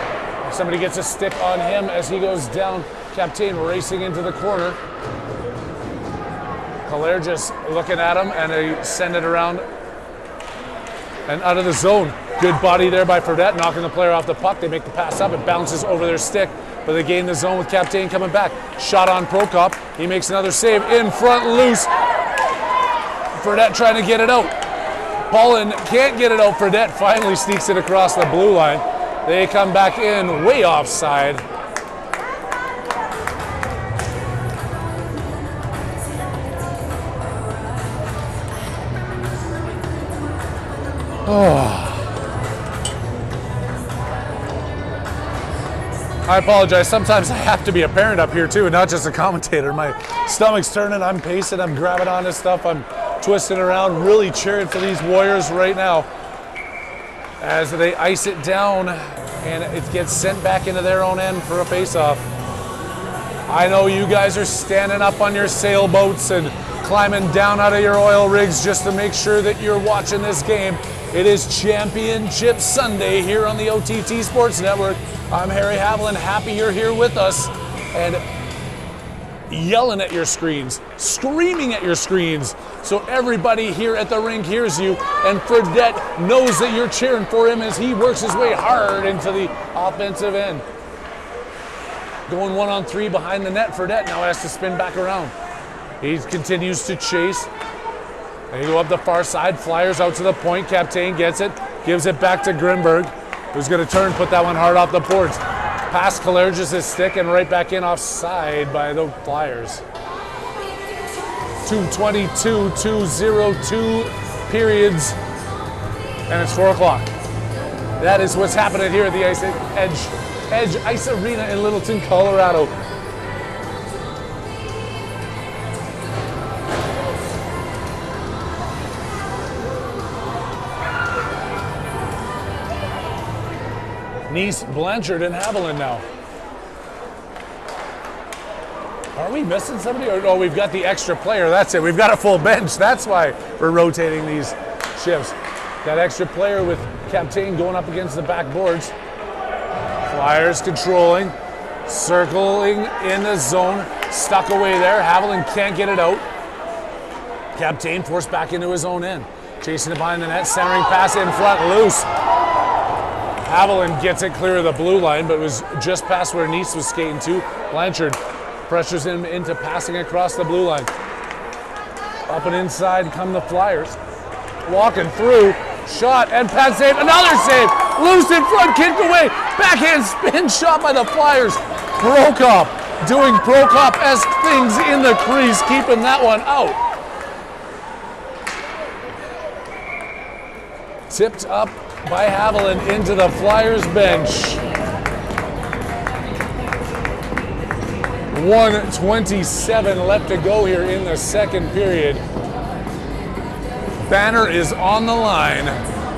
Speaker 1: Somebody gets a stick on him as he goes down. Captain racing into the corner. Hilaire just looking at him, and they send it around and out of the zone. Good body there by Fredette, knocking the player off the puck. They make the pass up. It bounces over their stick, but they gain the zone with Captain coming back. Shot on Prokop. He makes another save. In front, loose. Fredette trying to get it out. Paulin can't get it out. Fredette finally sneaks it across the blue line. They come back in way offside. I apologize. Sometimes I have to be a parent up here too, and not just a commentator. My stomach's turning, I'm pacing, I'm grabbing onto stuff, I'm twisting around, really cheering for these Warriors right now as they ice it down and it gets sent back into their own end for a face-off. I know you guys are standing up on your sailboats and climbing down out of your oil rigs just to make sure that you're watching this game. It is Championship Sunday here on the OTT Sports Network. I'm Harry Haviland. Happy you're here with us. And yelling at your screens, screaming at your screens, so everybody here at the rink hears you, and Fredette knows that you're cheering for him as he works his way hard into the offensive end. Going 1-on-3 behind the net, Fredette now has to spin back around. He continues to chase. They go up the far side, Flyers out to the point, Captain gets it, gives it back to Grimberg, who's gonna turn, put that one hard off the boards. Past Kalergis' stick and right back in offside by the Flyers. 2:22, 2:02 periods, and it's 4 o'clock. That is what's happening here at the Edge Ice Arena in Littleton, Colorado. Nice, Blanchard, and Haviland now. Are we missing somebody? Or no, we've got the extra player. That's it. We've got a full bench. That's why we're rotating these shifts. That extra player with Captain going up against the backboards. Flyers controlling, circling in the zone, stuck away there. Haviland can't get it out. Captain forced back into his own end. Chasing it behind the net, centering pass in front, loose. Haviland gets it clear of the blue line, but it was just past where Nice was skating to. Blanchard pressures him into passing across the blue line. Up and inside come the Flyers. Walking through, shot and pad save, another save! Loose in front, kicked away, backhand spin shot by the Flyers. Prokop doing Prokop-esque things in the crease, keeping that one out. Tipped up by Haviland into the Flyers bench. 1:27 left to go here in the second period. Banner is on the line.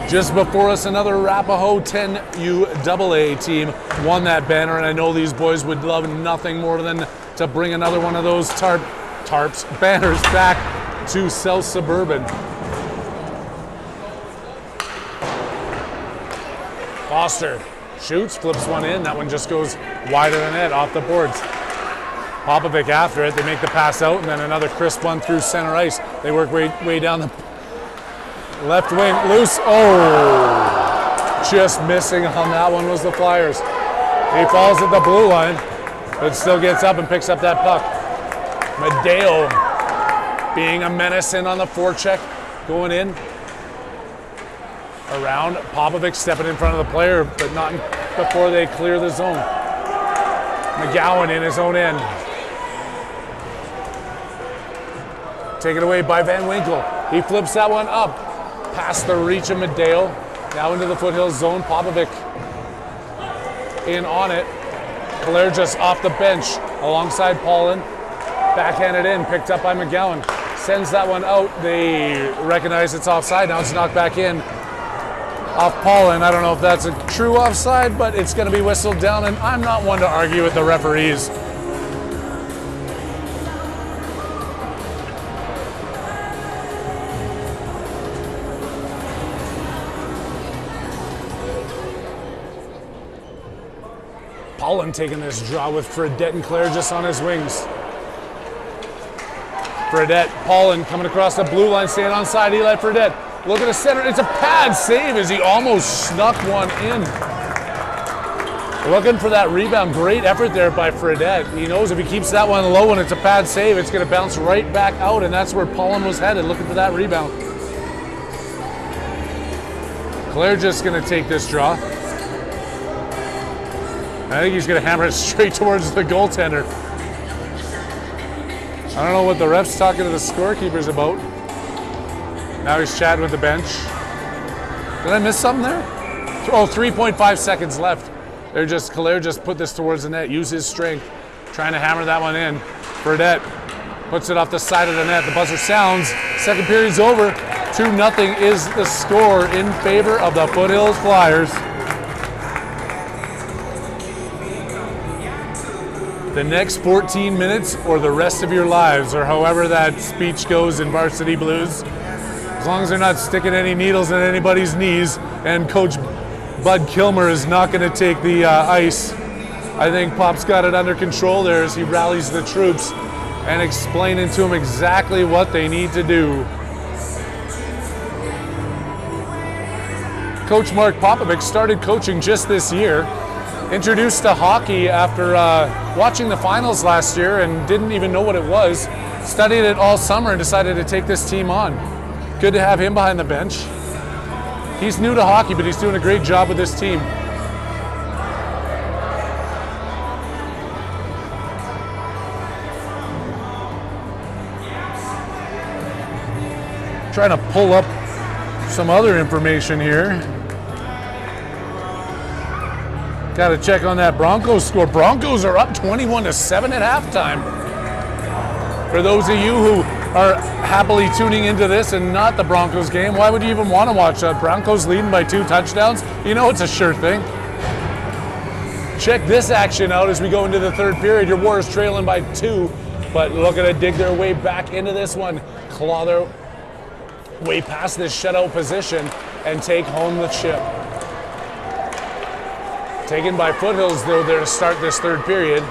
Speaker 1: Just before us, another Arapahoe 10UAA team won that banner, and I know these boys would love nothing more than to bring another one of those banners back to South Suburban. Foster shoots, flips one in. That one just goes wider than net, off the boards. Popovic after it. They make the pass out, and then another crisp one through center ice. They work way down the left wing. Loose. Oh! Just missing on that one was the Flyers. He falls at the blue line, but still gets up and picks up that puck. Madeo being a menace in on the forecheck, going in. Around, Popovic stepping in front of the player, but not before they clear the zone. McGowan in his own end. Taken away by Van Winkle. He flips that one up, past the reach of Madeo, now into the foothills zone. Popovic in on it. Kalergis off the bench alongside Paulin. Backhanded in, picked up by McGowan. Sends that one out. They recognize it's offside. Now it's knocked back in. Off Paulin. I don't know if that's a true offside, but it's going to be whistled down, and I'm not one to argue with the referees. Paulin taking this draw with Fredette and Kalergis on his wings. Fredette, Paulin coming across the blue line, staying on side. Eli Fredette. Look at the center. It's a pad save as he almost snuck one in. Looking for that rebound. Great effort there by Fredette. He knows if he keeps that one low and it's a pad save, it's going to bounce right back out, and that's where Paulin was headed, looking for that rebound. Kalergis going to take this draw. I think he's going to hammer it straight towards the goaltender. I don't know what the ref's talking to the scorekeepers about. Now he's chatting with the bench. Did I miss something there? Oh, 3.5 seconds left. Kalergis put this towards the net, use his strength, trying to hammer that one in. Fredette puts it off the side of the net. The buzzer sounds. Second period's over. 2-0 is the score in favor of the Foothills Flyers. The next 14 minutes or the rest of your lives, or however that speech goes in Varsity Blues. As long as they're not sticking any needles in anybody's knees, and Coach Bud Kilmer is not going to take the ice. I think Pop's got it under control there as he rallies the troops. and explaining to them exactly what they need to do. Coach Mark Popovic started coaching just this year. Introduced to hockey after watching the finals last year and didn't even know what it was. Studied it all summer and decided to take this team on. Good to have him behind the bench. He's new to hockey, but he's doing a great job with this team. Trying to pull up some other information here. Got to check on that Broncos score. Broncos are up 21-7 at halftime. For those of you who are happily tuning into this and not the Broncos game, why would you even want to watch that? Broncos leading by 2 touchdowns? You know it's a sure thing. Check this action out as we go into the third period. Your Warriors trailing by 2, but looking to dig their way back into this one. Claw their way past this shutout position and take home the chip. Taken by Foothills, though, there to start this third period.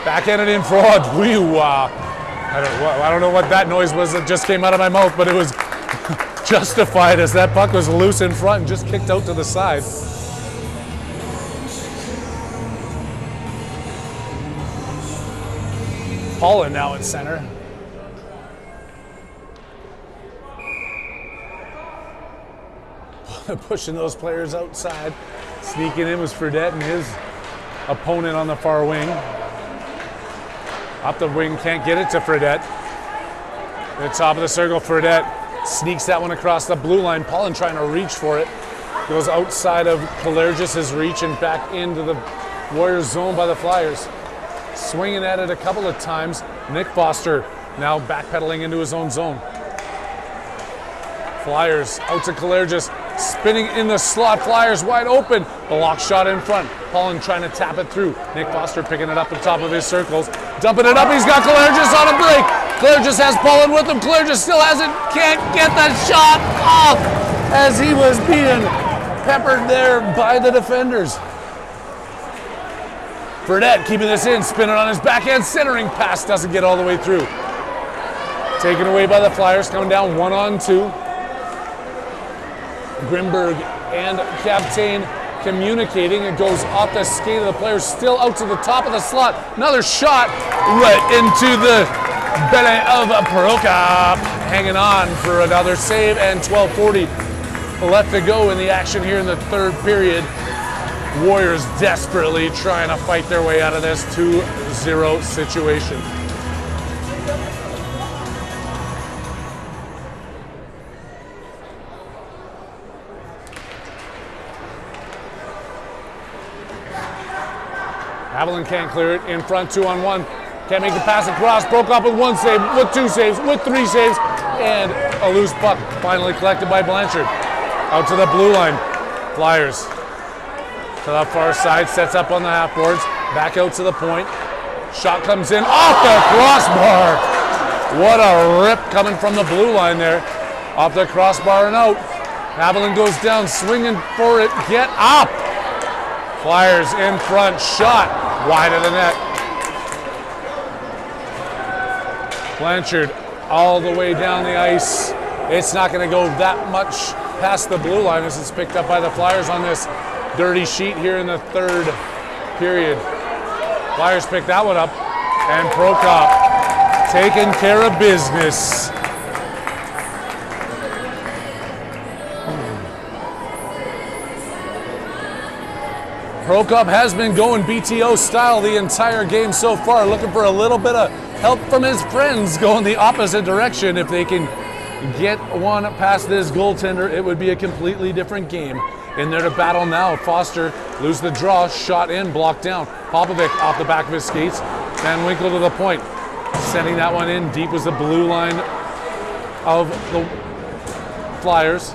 Speaker 1: Backhanded in fraud. I don't know what that noise was that just came out of my mouth, but it was justified as that puck was loose in front and just kicked out to the side. Paulin now at center. Pushing those players outside. Sneaking in was Fredette and his opponent on the far wing. Up the wing, can't get it to Fredette. At the top of the circle, Fredette sneaks that one across the blue line. Paulin trying to reach for it. Goes outside of Kalergis's reach and back into the Warriors zone by the Flyers. Swinging at it a couple of times. Nick Foster now backpedaling into his own zone. Flyers out to Kalergis. Spinning in the slot, Flyers wide open. The lock shot in front. Paulin trying to tap it through. Nick Foster picking it up at the top of his circles. Dumping it up, he's got Kalergis on a break. Kalergis has Paulin with him. Kalergis still can't get that shot off as he was being peppered there by the defenders. Fredette keeping this in, spinning on his backhand, centering pass doesn't get all the way through. Taken away by the Flyers, coming down 1-on-2. Grimberg and Captain communicating. It goes off the skate of the player, still out to the top of the slot. Another shot right into the belly of Prokop. Hanging on for another save, and 12:40 left to go in the action here in the third period. Warriors desperately trying to fight their way out of this 2-0 situation. Haviland can't clear it. In front, 2-on-1. Can't make the pass across. Broke up with 1 save, with 2 saves, with 3 saves. And a loose puck finally collected by Blanchard. Out to the blue line. Flyers to the far side. Sets up on the half boards. Back out to the point. Shot comes in off the crossbar. What a rip coming from the blue line there. Off the crossbar and out. Haviland goes down, swinging for it. Get up. Flyers in front. Shot wide of the net. Blanchard all the way down the ice. It's not going to go that much past the blue line as it's picked up by the Flyers on this dirty sheet here in the third period. Flyers pick that one up, and Prokop taking care of business. Prokop has been going BTO style the entire game so far, looking for a little bit of help from his friends going the opposite direction. If they can get one past this goaltender, it would be a completely different game. In there to battle now. Foster lose the draw, shot in, blocked down. Popovic off the back of his skates. Van Winkle to the point. Sending that one in deep was the blue line of the Flyers.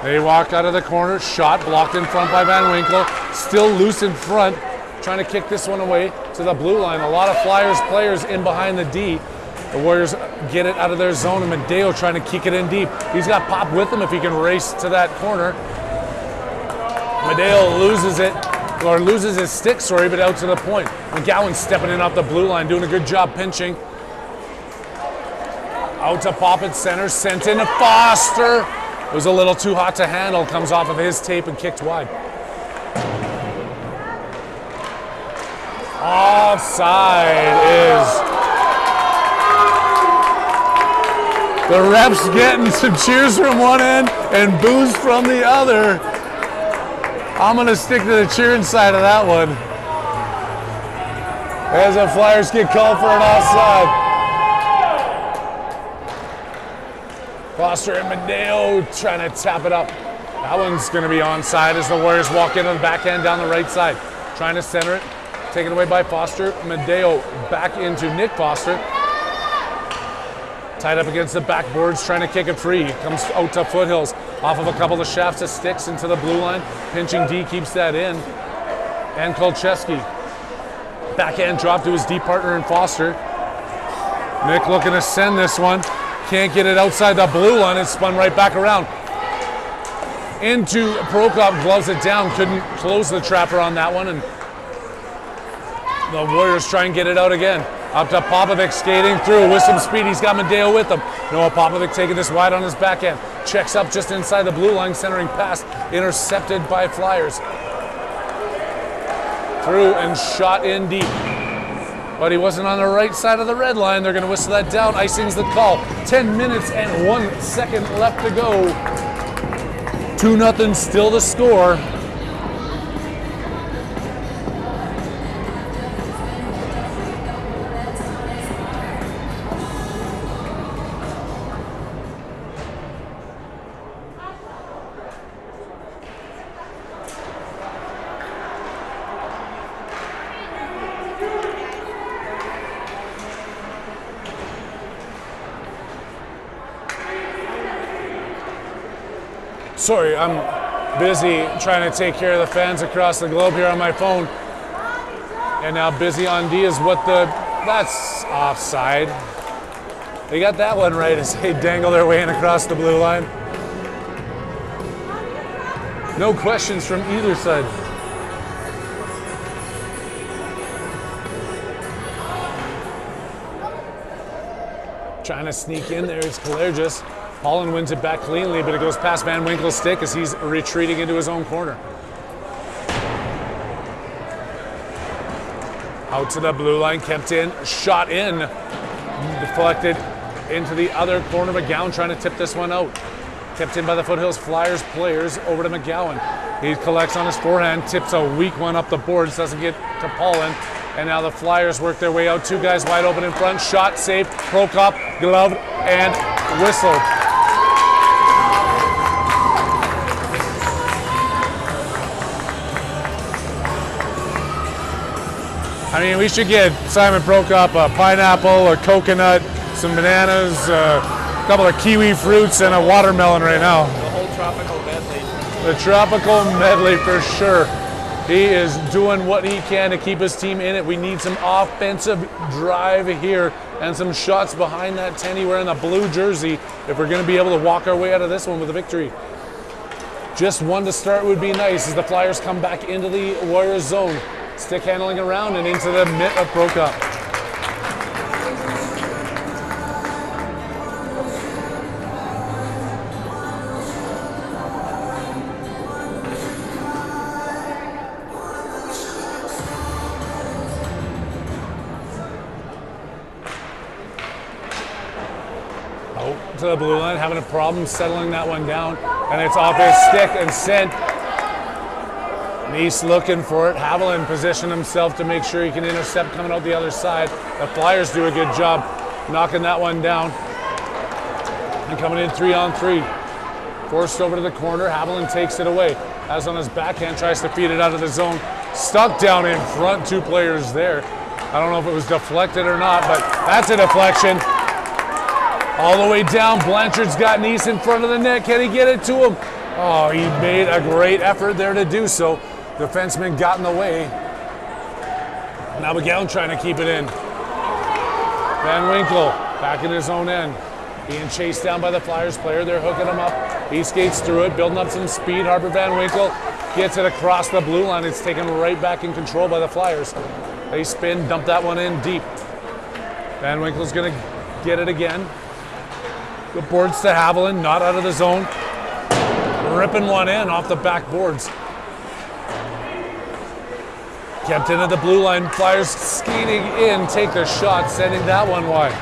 Speaker 1: They walk out of the corner, shot blocked in front by Van Winkle. Still loose in front, trying to kick this one away to the blue line. A lot of Flyers players in behind the D. The Warriors get it out of their zone, and Medeo trying to kick it in deep. He's got Pop with him if he can race to that corner. Medeo loses his stick, but out to the point. McGowan stepping in off the blue line, doing a good job pinching. Out to Poppet center, sent into Foster. It was a little too hot to handle, comes off of his tape and kicked wide. Offside is... The refs getting some cheers from one end and boos from the other. I'm going to stick to the cheering side of that one. As the Flyers get called for an offside. Foster and Medeo trying to tap it up. That one's going to be onside as the Warriors walk in on the backhand down the right side. Trying to center it. Taken away by Foster. Medeo back into Nick Foster. Tied up against the backboards, trying to kick it free. Comes out to Foothills. Off of a couple of shafts of sticks into the blue line. Pinching D keeps that in. And Kolcheski. Backhand drop to his deep partner in Foster. Nick looking to send this one. Can't get it outside the blue line. It's spun right back around. Into Prokop, gloves it down. Couldn't close the trapper on that one. And the Warriors try and get it out again. Up to Popovic skating through with some speed. He's got Medeo with him. Noah Popovic taking this wide on his backhand. Checks up just inside the blue line, centering pass. Intercepted by Flyers. Through and shot in deep. But he wasn't on the right side of the red line. They're going to whistle that down. Icing's the call. 10 minutes and 1 second left to go. 2-0 still the score. Sorry, I'm busy trying to take care of the fans across the globe here on my phone. And now busy on D is that's offside. They got that one right as they dangle their way in across the blue line. No questions from either side. Trying to sneak in there is Kalergis. Holland wins it back cleanly, but it goes past Van Winkle's stick as he's retreating into his own corner. Out to the blue line, kept in, shot in, deflected into the other corner. McGowan trying to tip this one out. Kept in by the Foothills Flyers players over to McGowan. He collects on his forehand, tips a weak one up the boards, doesn't get to Paulin. And now the Flyers work their way out. Two guys wide open in front. Shot saved. Prokop, gloved, and whistled. I mean, we should get Simon Prokop a pineapple, a coconut, some bananas, a couple of kiwi fruits, and a watermelon right now.
Speaker 2: The whole tropical medley.
Speaker 1: The tropical medley for sure. He is doing what he can to keep his team in it. We need some offensive drive here and some shots behind that 10 wearing the blue jersey if we're going to be able to walk our way out of this one with a victory. Just one to start would be nice as the Flyers come back into the Warriors zone. Stick handling around and into the mitt of Prokop. Out to the blue line, having a problem settling that one down, and it's off his stick and sent. Neese looking for it. Haviland positioned himself to make sure he can intercept coming out the other side. The Flyers do a good job knocking that one down. And coming in 3-on-3. Forced over to the corner. Haviland takes it away. As on his backhand, tries to feed it out of the zone. Stuck down in front, two players there. I don't know if it was deflected or not, but that's a deflection. All the way down. Blanchard's got Neese in front of the net. Can he get it to him? Oh, he made a great effort there to do so. Defenseman got in the way. Now McGowan trying to keep it in. Van Winkle back in his own end. Being chased down by the Flyers player. They're hooking him up. He skates through it, building up some speed. Harper Van Winkle gets it across the blue line. It's taken right back in control by the Flyers. They spin, dump that one in deep. Van Winkle's going to get it again. The boards to Haviland, not out of the zone. Ripping one in off the back boards. Kept in at the blue line. Flyers skating in, take their shot, sending that one wide.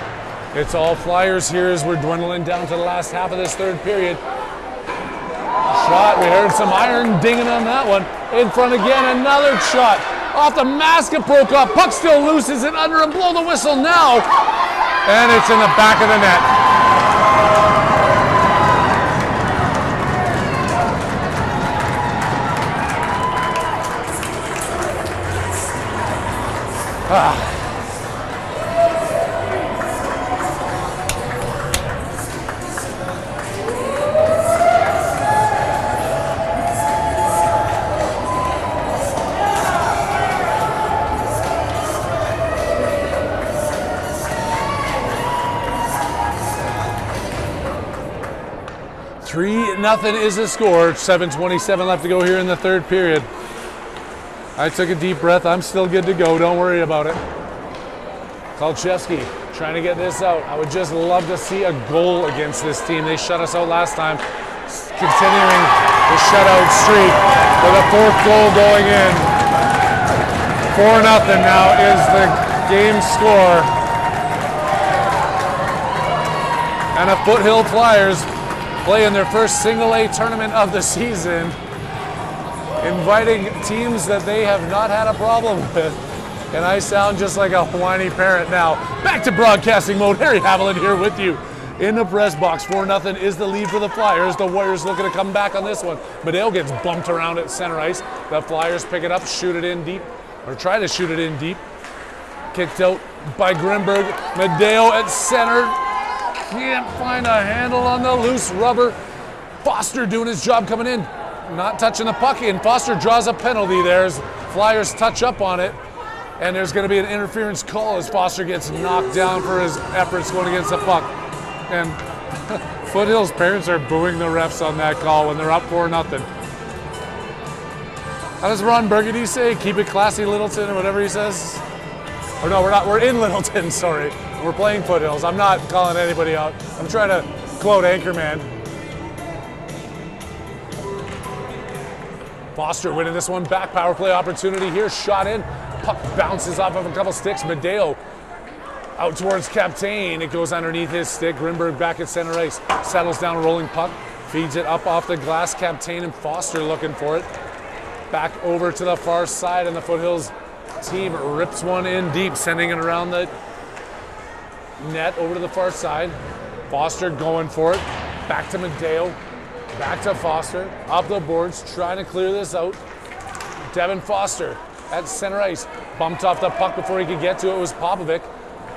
Speaker 1: It's all Flyers here as we're dwindling down to the last half of this third period. Shot, we heard some iron dinging on that one. In front again, another shot. Off the mask, it broke up. Puck still loose. Is it under and blow the whistle now? And it's in the back of the net. Ah. 3-0 is the score. 7:27 left to go here in the third period. I took a deep breath. I'm still good to go. Don't worry about it. Kolchevsky trying to get this out. I would just love to see a goal against this team. They shut us out last time. Continuing the shutout streak with a fourth goal going in. 4-0 now is the game score. And the Foothill Flyers playing their first single-A tournament of the season, inviting teams that they have not had a problem with. And I sound just like a whiny parent now. Back to broadcasting mode. Harry Haviland here with you in the press box. 4-0 is the lead for the Flyers. The Warriors looking to come back on this one. Madeo gets bumped around at center ice. The Flyers pick it up, shoot it in deep, or try to shoot it in deep. Kicked out by Grimberg. Madeo at center. Can't find a handle on the loose rubber. Foster doing his job coming in. Not touching the puck in. Foster draws a penalty there as Flyers touch up on it. And there's going to be an interference call as Foster gets knocked down for his efforts going against the puck. And Foothill's parents are booing the refs on that call when they're up 4-0. How does Ron Burgundy say? Keep it classy, Littleton, or whatever he says? Or no, we're not. We're in Littleton, sorry. We're playing Foothills. I'm not calling anybody out. I'm trying to quote Anchorman. Foster winning this one back. Power play opportunity here. Shot in. Puck bounces off of a couple sticks. Madeo out towards Captain. It goes underneath his stick. Grimberg back at center ice. Settles down, rolling puck. Feeds it up off the glass. Captain and Foster looking for it. Back over to the far side, and the Foothills team rips one in deep, sending it around the net over to the far side. Foster going for it. Back to Madeo. Back to Foster. Up the boards, trying to clear this out. Devin Foster at center ice. Bumped off the puck before he could get to it. It was Popovic.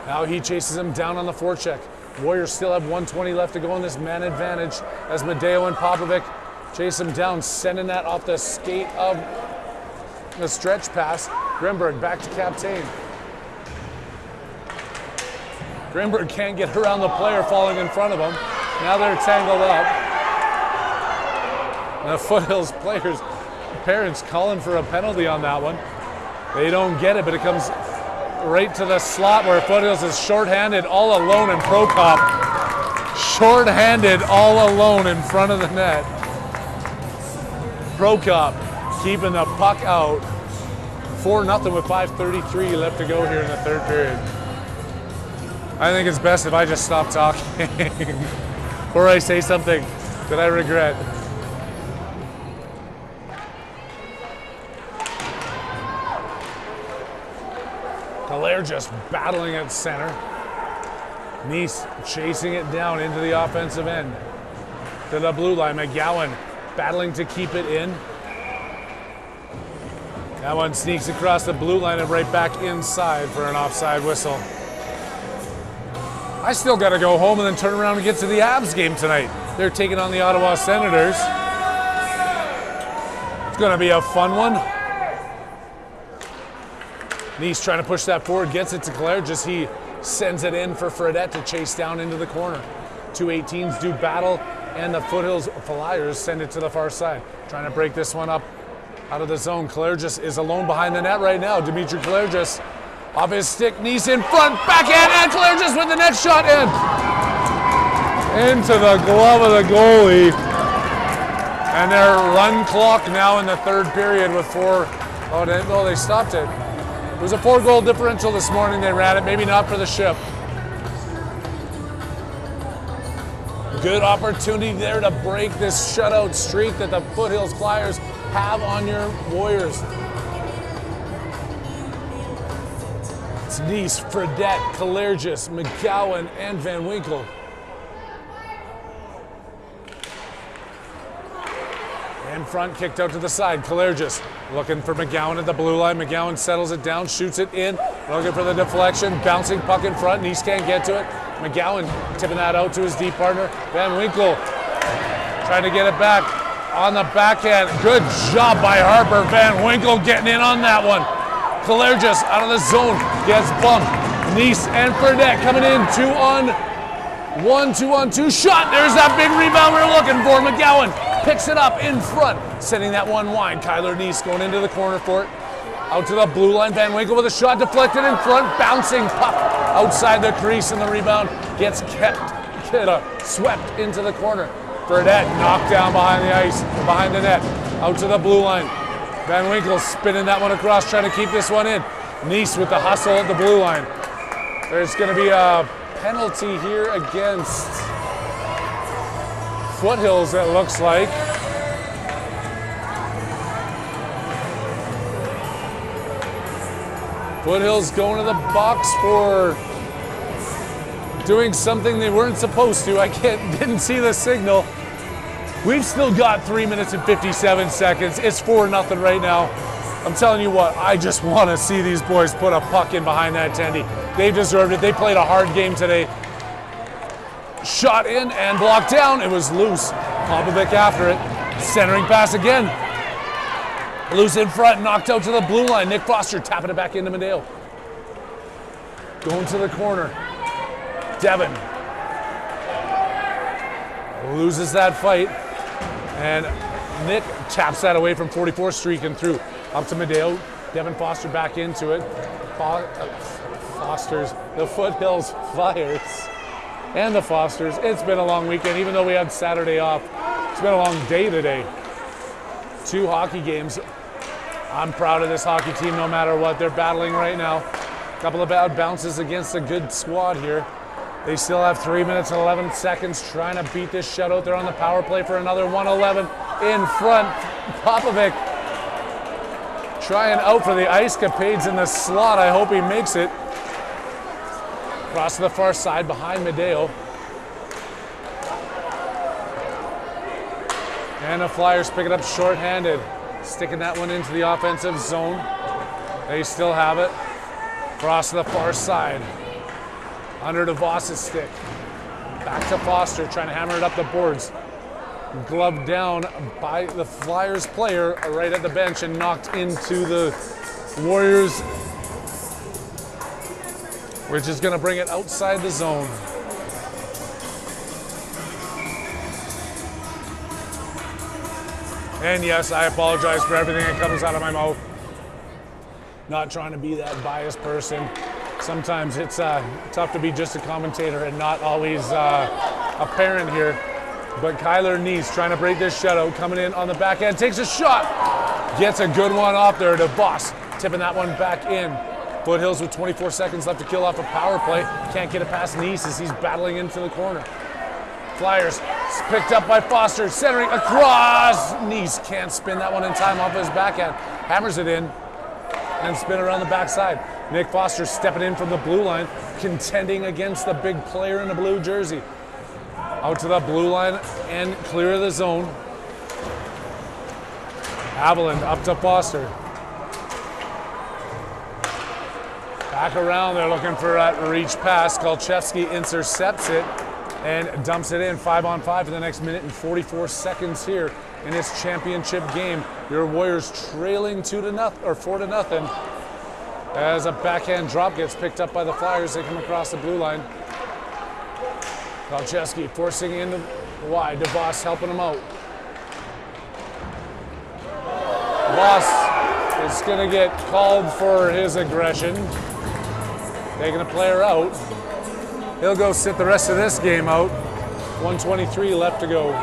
Speaker 1: Now he chases him down on the forecheck. Warriors still have 1:20 left to go in this man advantage as Madeo and Popovic chase him down, sending that off the skate of the stretch pass. Grimberg back to Captain. Grimberg can't get around the player falling in front of him. Now they're tangled up. The Foothills players, parents calling for a penalty on that one. They don't get it, but it comes right to the slot where Foothills is shorthanded all alone, and Prokop shorthanded all alone in front of the net. Prokop keeping the puck out. 4-0 with 5:33 left to go here in the third period. I think it's best if I just stop talking or I say something that I regret. Hilaire just battling at center. Nice chasing it down into the offensive end. To the blue line, McGowan battling to keep it in. That one sneaks across the blue line and right back inside for an offside whistle. I still got to go home and then turn around and get to the Abs game tonight. They're taking on the Ottawa Senators. It's going to be a fun one. Nice trying to push that forward, gets it to Claire, just he sends it in for Fredette to chase down into the corner. 2 18s do battle, and the Foothills Flyers send it to the far side. Trying to break this one up out of the zone. Clergus is alone behind the net right now. Dimitri Clergus off his stick, Nice in front, backhand, and Clergus with the next shot in. into the glove of the goalie. And their run clock now in the third period with 4. Oh, no, they stopped it. It was a 4-goal differential this morning. They ran it, maybe not for the Ship. Good opportunity there to break this shutout streak that the Foothills Flyers have on your Warriors. It's Nice, Fredette, Kalergis, McGowan, and Van Winkle. In front, kicked out to the side. Kalergis looking for McGowan at the blue line. McGowan settles it down, shoots it in, looking for the deflection. Bouncing puck in front. Nice can't get to it. McGowan tipping that out to his D partner. Van Winkle trying to get it back on the backhand. Good job by Harper. Van Winkle getting in on that one. Kalergis out of the zone, gets bumped. Nice and Fredette coming in. 2-on-1, 2-on-2 shot. There's that big rebound we were looking for. McGowan picks it up in front, sending that one wide. Kyler Nice going into the corner for it. Out to the blue line. Van Winkle with a shot deflected in front. Bouncing puck outside the crease, and the rebound gets swept into the corner. Fredette knocked down behind the ice, behind the net. Out to the blue line. Van Winkle spinning that one across, trying to keep this one in. Nice with the hustle at the blue line. There's going to be a penalty here against Foothills, it looks like. Foothills going to the box for doing something they weren't supposed to. I didn't see the signal. We've still got 3 minutes and 57 seconds. It's 4-0 right now. I'm telling you what, I just want to see these boys put a puck in behind that tendy. They deserved it. They played a hard game today. Shot in and blocked down. It was loose. Popovic after it. Centering pass again. Loose in front, knocked out to the blue line. Nick Foster tapping it back into Medeo. Going to the corner. Devin loses that fight. And Nick taps that away from 44, streaking through. Up to Medeo. Devin Foster back into it. Foster's, the Foothills Flyers. And the Fosters. It's been a long weekend, even though we had Saturday off. It's been a long day today. 2 hockey games. I'm proud of this hockey team no matter what. They're battling right now. A couple of bad bounces against a good squad here. They still have 3 minutes and 11 seconds trying to beat this shutout. They're on the power play for another 111 in front. Popovic trying out for the ice capades in the slot. I hope he makes it. Across to the far side behind Medeo. And the Flyers pick it up shorthanded. Sticking that one into the offensive zone. They still have it. Across to the far side. Under DeVos's stick. Back to Foster, trying to hammer it up the boards. Gloved down by the Flyers player right at the bench and knocked into the Warriors, which is going to bring it outside the zone. And yes, I apologize for everything that comes out of my mouth. Not trying to be that biased person. Sometimes it's tough to be just a commentator and not always a parent here. But Kyler Nice trying to break this shutout, coming in on the backhand, takes a shot, gets a good one off there to Boss, tipping that one back in. Foothills with 24 seconds left to kill off a power play. Can't get it past Nice as he's battling into the corner. Flyers picked up by Foster, centering across. Nice can't spin that one in time off his backhand. Hammers it in and spin around the backside. Nick Foster stepping in from the blue line, contending against the big player in the blue jersey. Out to the blue line and clear of the zone. Haviland up to Foster. Back around, they're looking for that reach pass. Kolchevsky intercepts it and dumps it in. 5-on-5 for the next minute and 44 seconds here in this championship game. Your Warriors trailing 4-0 as a backhand drop gets picked up by the Flyers. They come across the blue line. Kolchevsky forcing in wide. DeVos helping him out. DeVos is going to get called for his aggression. Taking a player out. He'll go sit the rest of this game out. 1:23 left to go.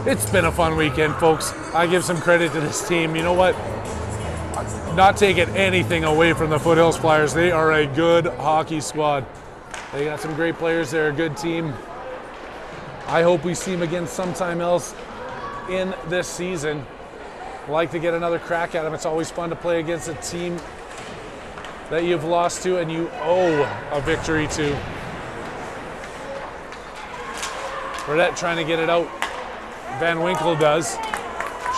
Speaker 1: It's been a fun weekend, folks. I give some credit to this team. You know what? Not taking anything away from the Foothills Flyers. They are a good hockey squad. They got some great players. They're a good team. I hope we see them again sometime else in this season. I'd like to get another crack at them. It's always fun to play against a team that you've lost to and you owe a victory to. Burdette trying to get it out. Van Winkle does.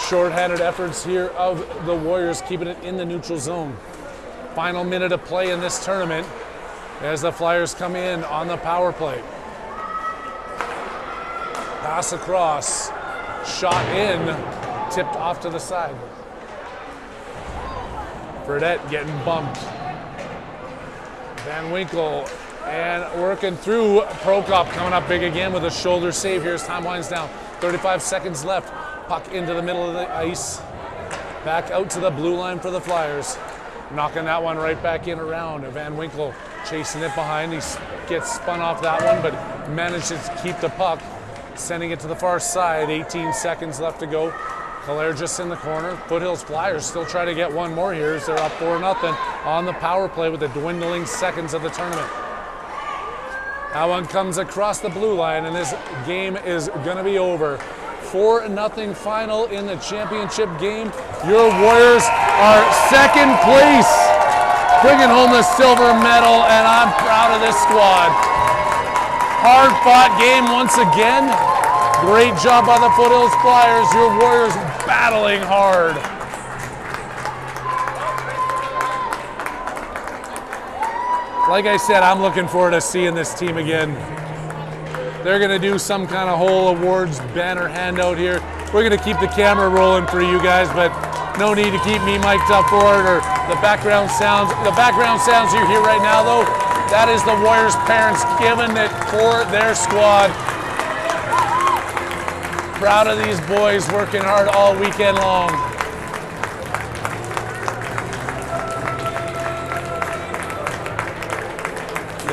Speaker 1: Short-handed efforts here of the Warriors, keeping it in the neutral zone. Final minute of play in this tournament as the Flyers come in on the power play. Pass across, shot in, tipped off to the side. Burdette getting bumped. Van Winkle and working through. Prokop coming up big again with a shoulder save here as time winds down. 35 seconds left. Puck into the middle of the ice. Back out to the blue line for the Flyers. Knocking that one right back in around. Van Winkle chasing it behind. He gets spun off that one, but manages to keep the puck. Sending it to the far side. 18 seconds left to go. Hilaire just in the corner. Foothills Flyers still try to get one more here as they're up 4-0 on the power play with the dwindling seconds of the tournament. That one comes across the blue line, and this game is going to be over. 4-0 final in the championship game. Your Warriors are second place, bringing home the silver medal, and I'm proud of this squad. Hard-fought game once again. Great job by the Foothills Flyers. Your Warriors battling hard. Like I said, I'm looking forward to seeing this team again. They're going to do some kind of whole awards banner handout here. We're going to keep the camera rolling for you guys, but no need to keep me mic'd up for it or the background sounds. The background sounds you hear right now, though, that is the Warriors' parents giving it for their squad. Proud of these boys working hard all weekend long.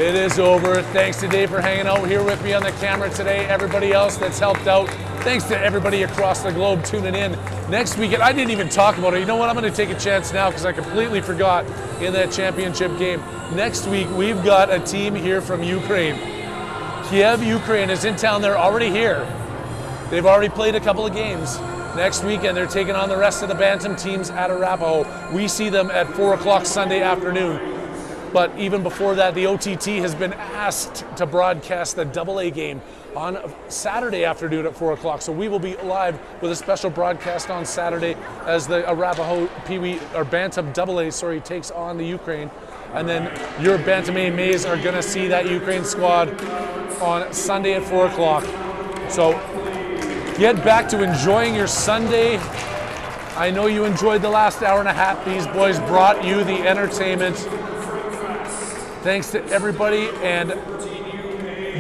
Speaker 1: It is over. Thanks to Dave for hanging out here with me on the camera today. Everybody else that's helped out. Thanks to everybody across the globe tuning in. Next weekend, I didn't even talk about it. You know what? I'm going to take a chance now because I completely forgot in that championship game. Next week, we've got a team here from Ukraine. Kiev, Ukraine is in town. They're already here. They've already played a couple of games. Next weekend, they're taking on the rest of the Bantam teams at Arapahoe. We see them at 4 o'clock Sunday afternoon. But even before that, the OTT has been asked to broadcast the AA game on Saturday afternoon at 4 o'clock. So we will be live with a special broadcast on Saturday as the Arapahoe Pee-wee or Bantam AA, takes on the Ukraine. And then your Bantam A Maize are going to see that Ukraine squad on Sunday at 4 o'clock. So get back to enjoying your Sunday. I know you enjoyed the last hour and a half. These boys brought you the entertainment. Thanks to everybody, and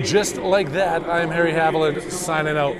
Speaker 1: just like that, I am Harry Haviland signing out.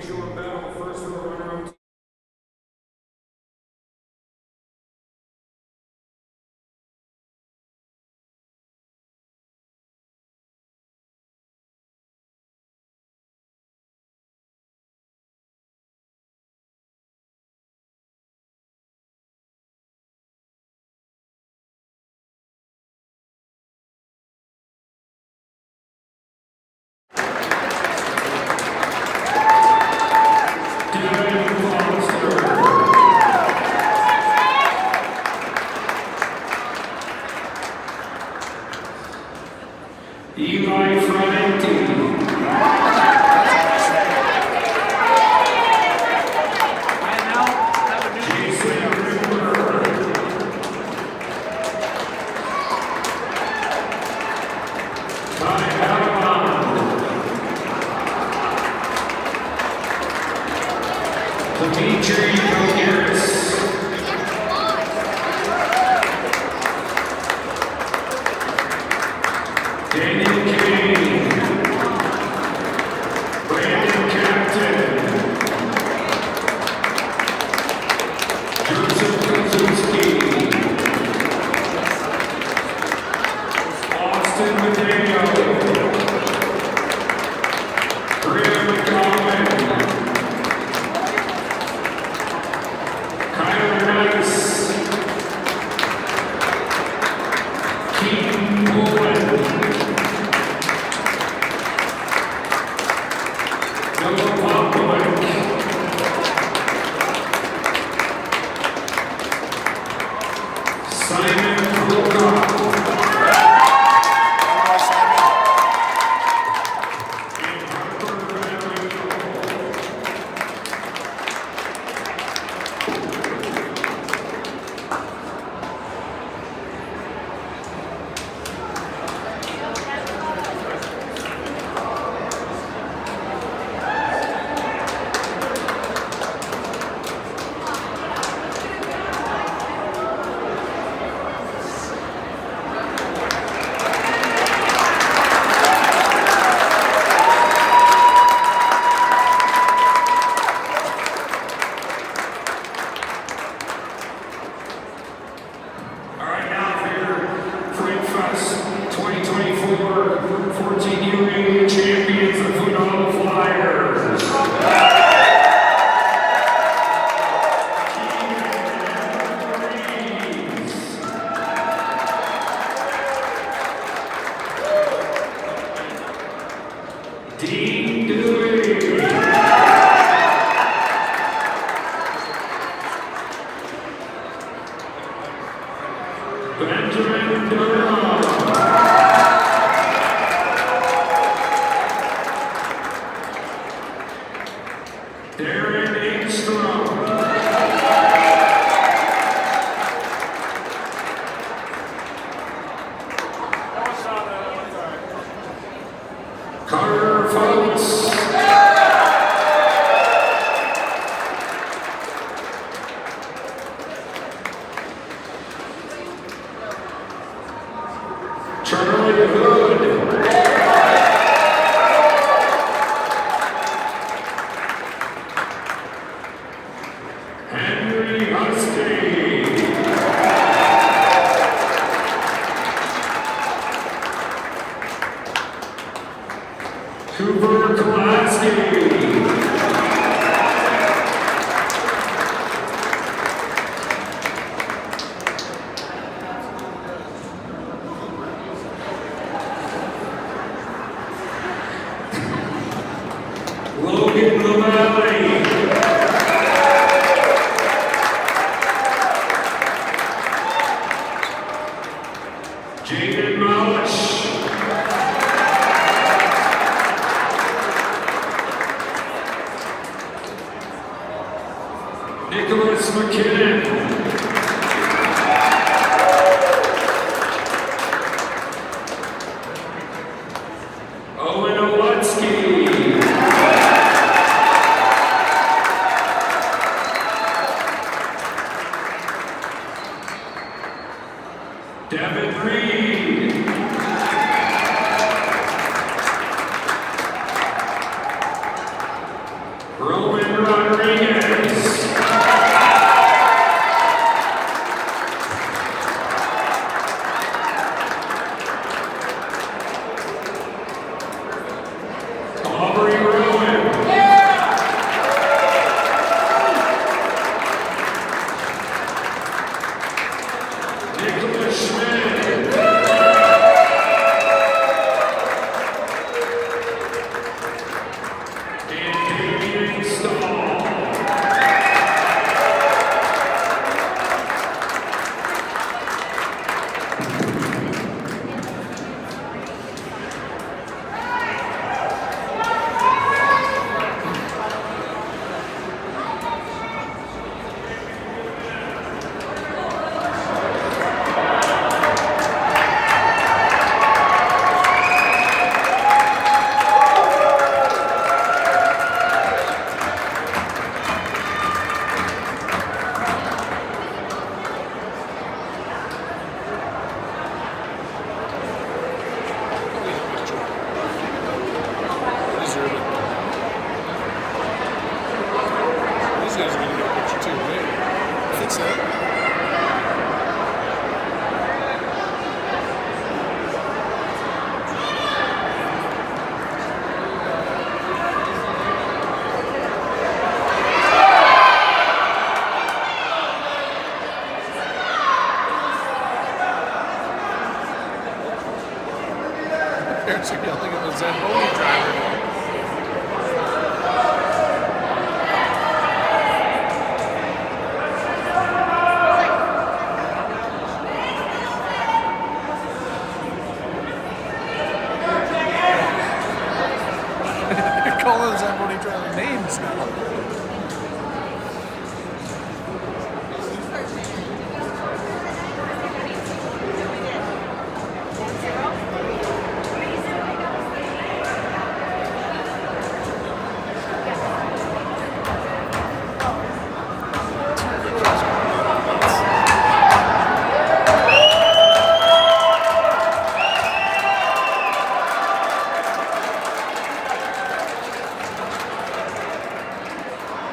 Speaker 1: Parents are yelling at the Zamboni driver.